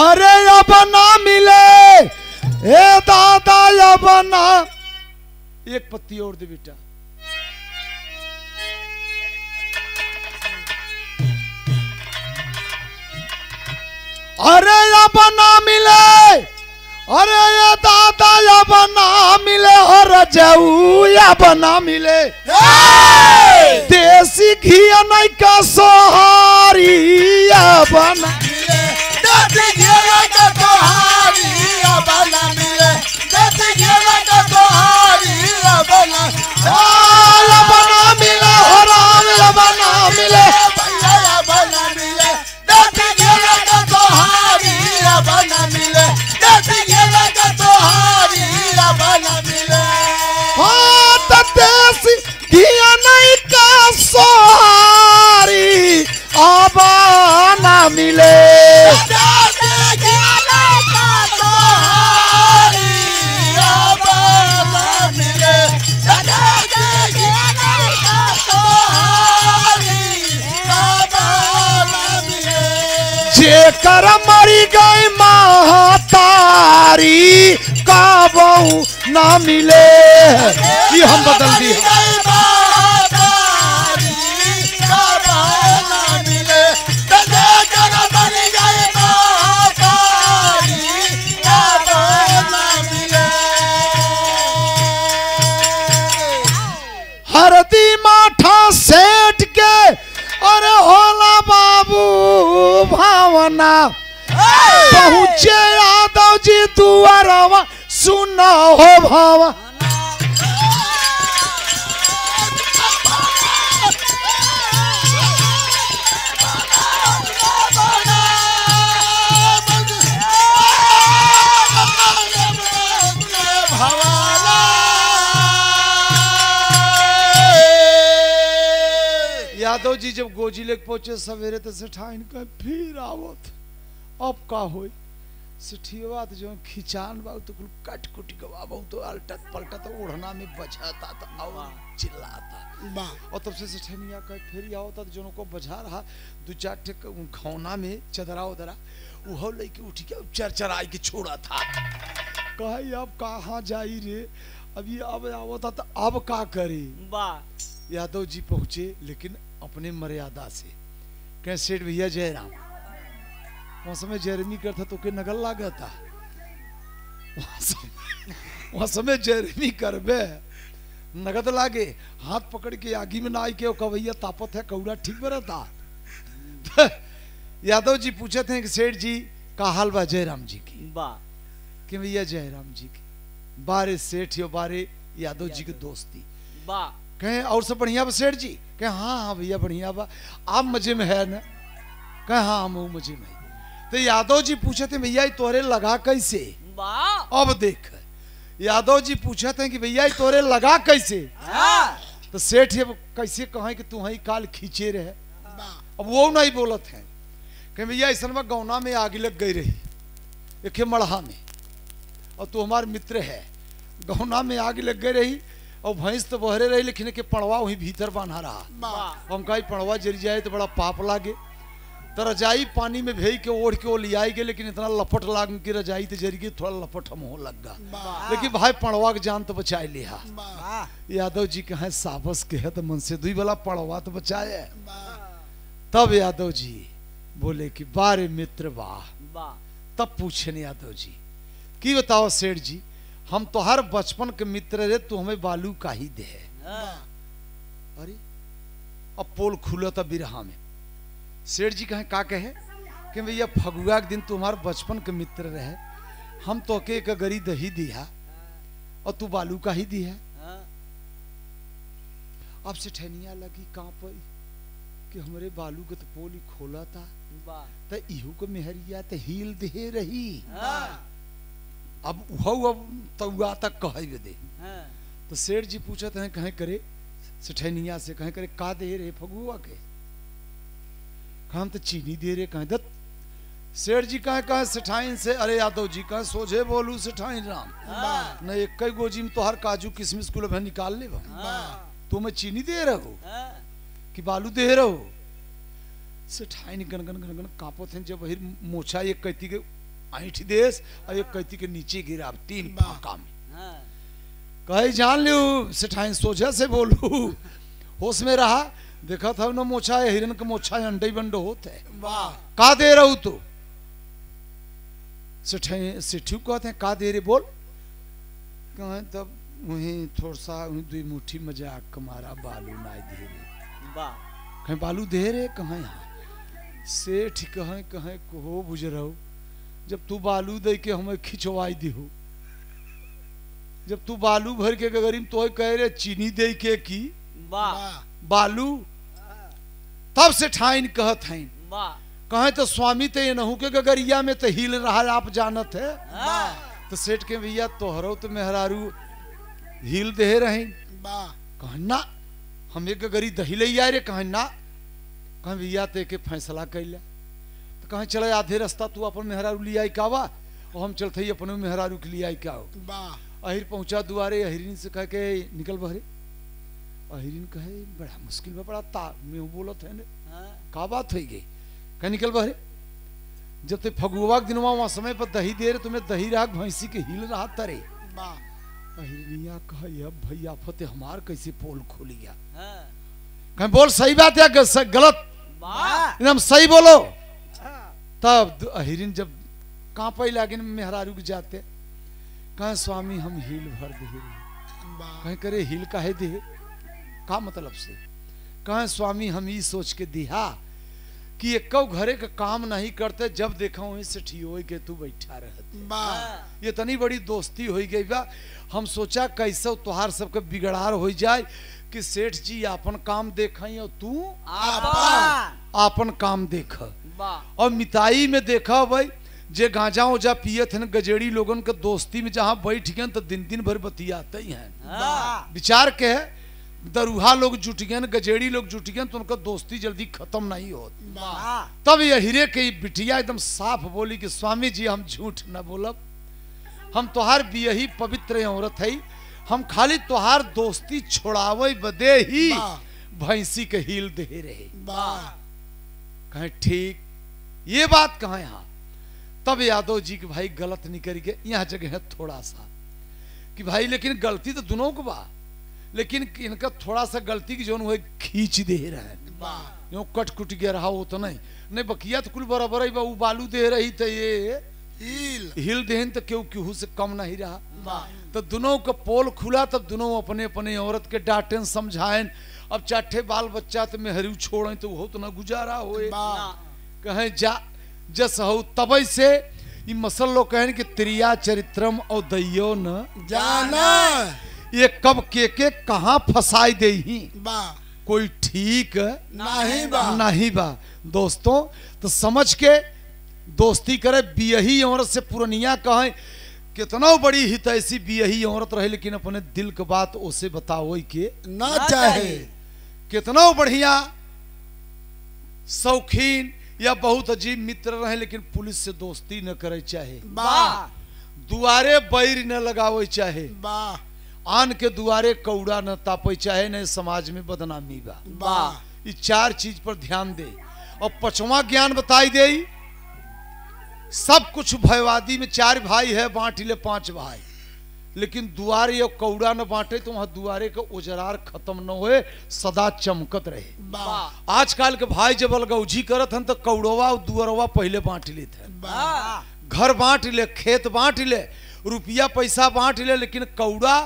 अरे अब ना मिले ए दादा अब ना, एक पत्ती और दे बेटा। अरे अब ना मिले, अरे ये दादा अब ना मिले, और जाऊ अब ना मिले, देसी घी नहीं का सोहारी अब ना मिले। जेकर मरी गई महतारी का बहू ना मिले, ये हम बदल दिए। हरदी माठा सेठ के अरे होला बाबू भावना, पहुँचे यादव जी दुआरवा सुना हो भावा। यादव जी जब गोजी लेके पहुंचे सवेरे तो सेठाइन का फिर आवत, अब का होई? सेठिया तो जो खिंचान बा तो कुल कट कुटी गवा तो अलटत पलटत ओढ़ना में बजाता तो और चिल्लाता, और तब से सेठनिया का फिर आवता तो जोनो को बजा रहा दो चार ठे घौना में चदरा उदरा वो लेके उठ के चरचराई के छोड़ा था। कहे अब कहाँ जाई रे, अभी अब आवता तो अब का करे? यादव जी पहुंचे लेकिन अपने मर्यादा से। कह सेठ भैया जयराम, वहां समय जेरमी करता तो के नगल लागा था, वहां समय जेरमी करबे नगद लागे, हाथ पकड़ के आगी में ना आई के कवैया तापत है कौड़ा ठीक बरता। यादव जी पूछे थे कि सेठ जी का हाल बा जयराम जी की, कि भैया जयराम जी की बारे सेठ यो बारे यादव जी की दोस्ती कहे और सब बढ़िया बा सेठ जी, कहे हाँ हाँ भैया बढ़िया बा, आप मजे में है ना, कहे हाँ हम मजे में। तो यादव जी पूछे थे भैया तोरे लगा कैसे, अब देख यादव जी पूछे थे कि भैया तोरे लगा कैसे, तो सेठ ये कैसे कहे कि तू ही काल खींचे रहे, अब वो नहीं बोलत है कि भैया ऐसा में गौना में आग लग गई रही एक मड़हा में, और तू हमारे मित्र है, गौना में आग लग गई रही और भैंस तो बहरे रही लेकिन के पड़वा वहीं भीतर बांधा रहा, हम कहीं पड़वा जर जाए तो बड़ा पाप लागे, तो रजाई पानी में भेज के ओढ़ के वो ले आएगे, लेकिन इतना लपट लाग की रजाई तो जर गई थोड़ा लपट हम हो लग गा, लेकिन भाई पड़वा के जान तो बचाए लिया। यादव जी कहे साबस के है तो मन से दुई वाला पड़वा तो बचाए। तब यादव जी बोले कि बारे मित्र वाह। तब पूछे ने यादव जी कि बताओ सेठ जी हम तो हर बचपन के मित्र रे, तू हमें बालू का ही दे। अरे अब पोल खुला था बिरहा में, सेठ जी कहे का कहे कि भैया फगुआ के दिन तुम्हारे बचपन के मित्र रहे, हम तो के एक गरी दही दिया और तू बालू का ही दिया। अब से ठहनिया लगी कहां पर कि हमारे बालू के तो पोल ही खोला था, तो इहू को मेहरिया तो हील दे रही। अब तउआ तक कहे दे, तो सेठ जी पूछत हैं कहे करे सेठनिया से, कहे करे का दे रे फगुआ के, हम तो चीनी दे रहे, कहे दत्त। सेठ जी कहे सेठाइन से, अरे यादव जी कहे सोझे बोलू सेठाइन राम न एक गोजी में तो हर काजू किशमिश कुल निकाल ले, तुम्हें चीनी दे रहो कि बालू दे रहो। सेठाइन गनगन गनगन कांपत हैं, जब वही मोछा एक कहती के ऐठ देश और एक कहती के नीचे गिरा, तीन फाका में कहे जान लियो सेठाइन सोझा से बोलू, होश में रहा, देखा था ना मोछा है हिरन का मोछा अंडे बंडो होते का दे रहू तू। सेठू कहते हैं का दे रे बोल, कहे तब वही थोड़ा सा दुई मुट्ठी मजाक कमारा बालू ना दे रे, कहे बालू दे रे, कहे हाँ। सेठ कहे कहो बुझरऊ जब तू बालू दे के हमें खिंचवाई दिहू, जब तू बालू भर के गगरी में तो कह रहे चीनी दे के की बालू, तब से ठाइन कहत हैं कहे तो स्वामी ते नहू के गगरिया में तो हिल रहा आप जानत है। तो सेठ के भैया तोहरो तो मेहरारू हिल दे रहे, कहे ना हम एक गगरी दही ले आए रे, कहे ना, कहे भैया ते के फैसला कैला, तो कहे चले आधे रास्ता तू अपन मेहरारू ले आई कावा और हम चलते ही अपने मेहरारू के लिए आई क्या हो। अहिर पहुंचा दुआरे, अहिरीन से कह के निकल बहरे, अहिरीन कहे बड़ा मुश्किल में बड़ा ता में बोलत है ने का बात हो गई, कह निकल बहरे। जब ते फगुआ के दिनवा वहां समय पर दही दे रहे, तुम्हें दही राग भैंसी के हिल रहा तरे, अहिरिया कहे अब भैया फते हमार कैसे पोल खोल गया, कहे बोल सही बात या गलत, एकदम सही बोलो। तब अहिरीन जब कांपे लागे मेहरारू के जाते, कहे स्वामी हम हिल भर दे, कहे करे हिल काहे दे का मतलब से, कहे स्वामी हम ही सोच के दिया कि एक घरे का काम नहीं करते, जब देखा वहीं से ठियो के तू बैठा रहते, ये तनी बड़ी दोस्ती हो गई बा, हम सोचा कैसे तुहार सबके बिगड़ार हो जाए कि सेठ जी अपन काम देख और तू अपन काम देख। और मिताई में देखा भाई जे गांजा उजा पियत है गजेड़ी लोगन के दोस्ती में जहां बैठ गए तो दिन दिन भर बतियाते ही हैं, विचार के है दरुहा लोग जुट गए गजेड़ी लोग जुट गए तो उनका दोस्ती जल्दी खत्म नहीं होती। तब ये हीरे के बिटिया एकदम साफ बोली कि स्वामी जी हम झूठ न बोलब, हम तोहार भी यही पवित्र औरत है, हम खाली तोहार दोस्ती छोड़ावे बदे ही भैंसी के हिल दे रहे। कहे ठीक ये बात कहा यहाँ। तब यादव जी के भाई गलत नहीं करेंगे, यहाँ जगह है थोड़ा सा कि भाई लेकिन गलती तो दोनों को बा, लेकिन इनका थोड़ा सा गलती की जो है खींच दे रहा है, जो कट कुट गया रहा वो तो नहीं बकिया तो कुल बराबर ही बा, बालू दे रही थे ये हिल देहन तो क्यों केहू से कम नहीं रहा। वाह तो दोनों का पोल खुला, तब दोनों अपने अपने औरत के डांटें समझाएं। अब चाटे बाल बच्चा तो मेहरू छोड़े तो वो तो ना गुजारा होए, वाह कहें जा जस हो तब से ये मसल लोग कहें कि त्रिया चरित्रम और दैयो न जाना ये कब के कहाँ फंसाई दे ही वाह कोई ठीक नहीं बा नहीं बा। दोस्तों तो समझ के दोस्ती करे। बियही औरत से पुरनिया कहें कितना बड़ी हितैषी बियही औरत रहे, लेकिन अपने दिल के बात उसे बताओ के ना चाहे। कितना बढ़िया शौकीन या बहुत अजीब मित्र रहे, लेकिन पुलिस से दोस्ती न करे चाहे। वाह दुआरे बैर न लगावे चाहे, वाह आन के दुआरे कौड़ा न तापे चाहे, न समाज में बदनामी बा। वाह ये चार चीज पर ध्यान दे। और पांचवा ज्ञान बताई दे, सब कुछ भयवादी में चार भाई है, बांट ले पांच भाई, लेकिन दुआरे और कौड़ा न बांटे तो वहां दुआरे का उजरार खत्म न होए, सदा चमकत रहे। वाह आजकल के भाई जब अलगौजी करत हन तो कौड़वा और दुअरवा पहले बांट लेते हैं। वाह घर बांट ले, खेत बांट ले, रुपया पैसा बांट ले, लेकिन कौड़ा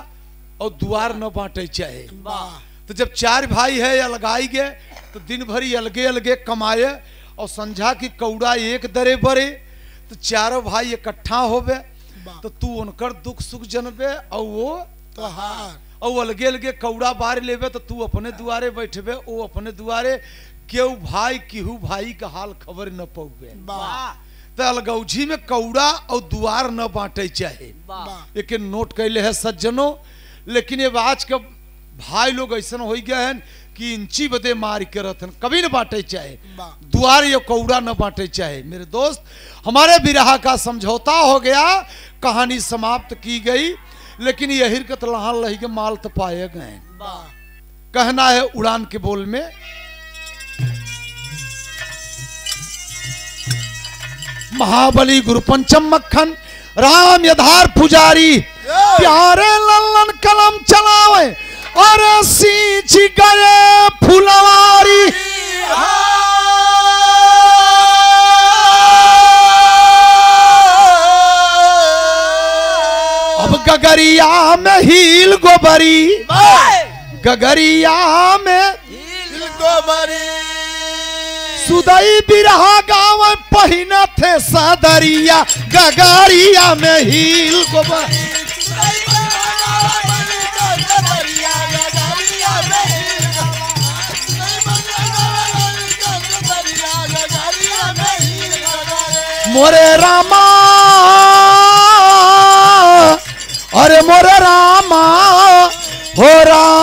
और दुआर न बांटे चाहे। वाह तो जब चार भाई है अलगाई गए तो दिन भरी अलगे अलगे कमाए, और समझा कि कौड़ा एक दरे बरे तो चारों भाई इकट्ठा होबे, तो तू उनकर दुख सुख जनबे और वो तो हार और अलगे अलगे कौड़ा बार लेबे, तो तू अपने दुआरे बैठबे, वो अपने दुआरे, केहू भाई केहू भाई का हाल खबर न पौबे। वाह तो अलगौजी में कौड़ा और दुआर न बांटे चाहे। वाह एक नोट कैले है सज्जनों, लेकिन ये आज के भाई लोग ऐसा हो गए हैं कि इंची बदे मार के रहते हैं, कभी न बांटे चाहे, वाह दुआर या कौड़ा न बांटे चाहे। मेरे दोस्त हमारे विरह का समझौता हो गया, कहानी समाप्त की गई, लेकिन यही के तलहान लही के माल तो पाए गए। वाह कहना है उड़ान के बोल में, महाबली गुरु पंचम मक्खन राम यधार पुजारी, प्यारे लल्लन कलम चलावे और सींच गए फुलवारी। अब गगरिया में हील गोबरी, गगरिया में सुदई बिरहा गाँव पहिना थे सदरिया, गगरिया में हील गोबरी। मोरे रामा अरे मोरे रामा हो राम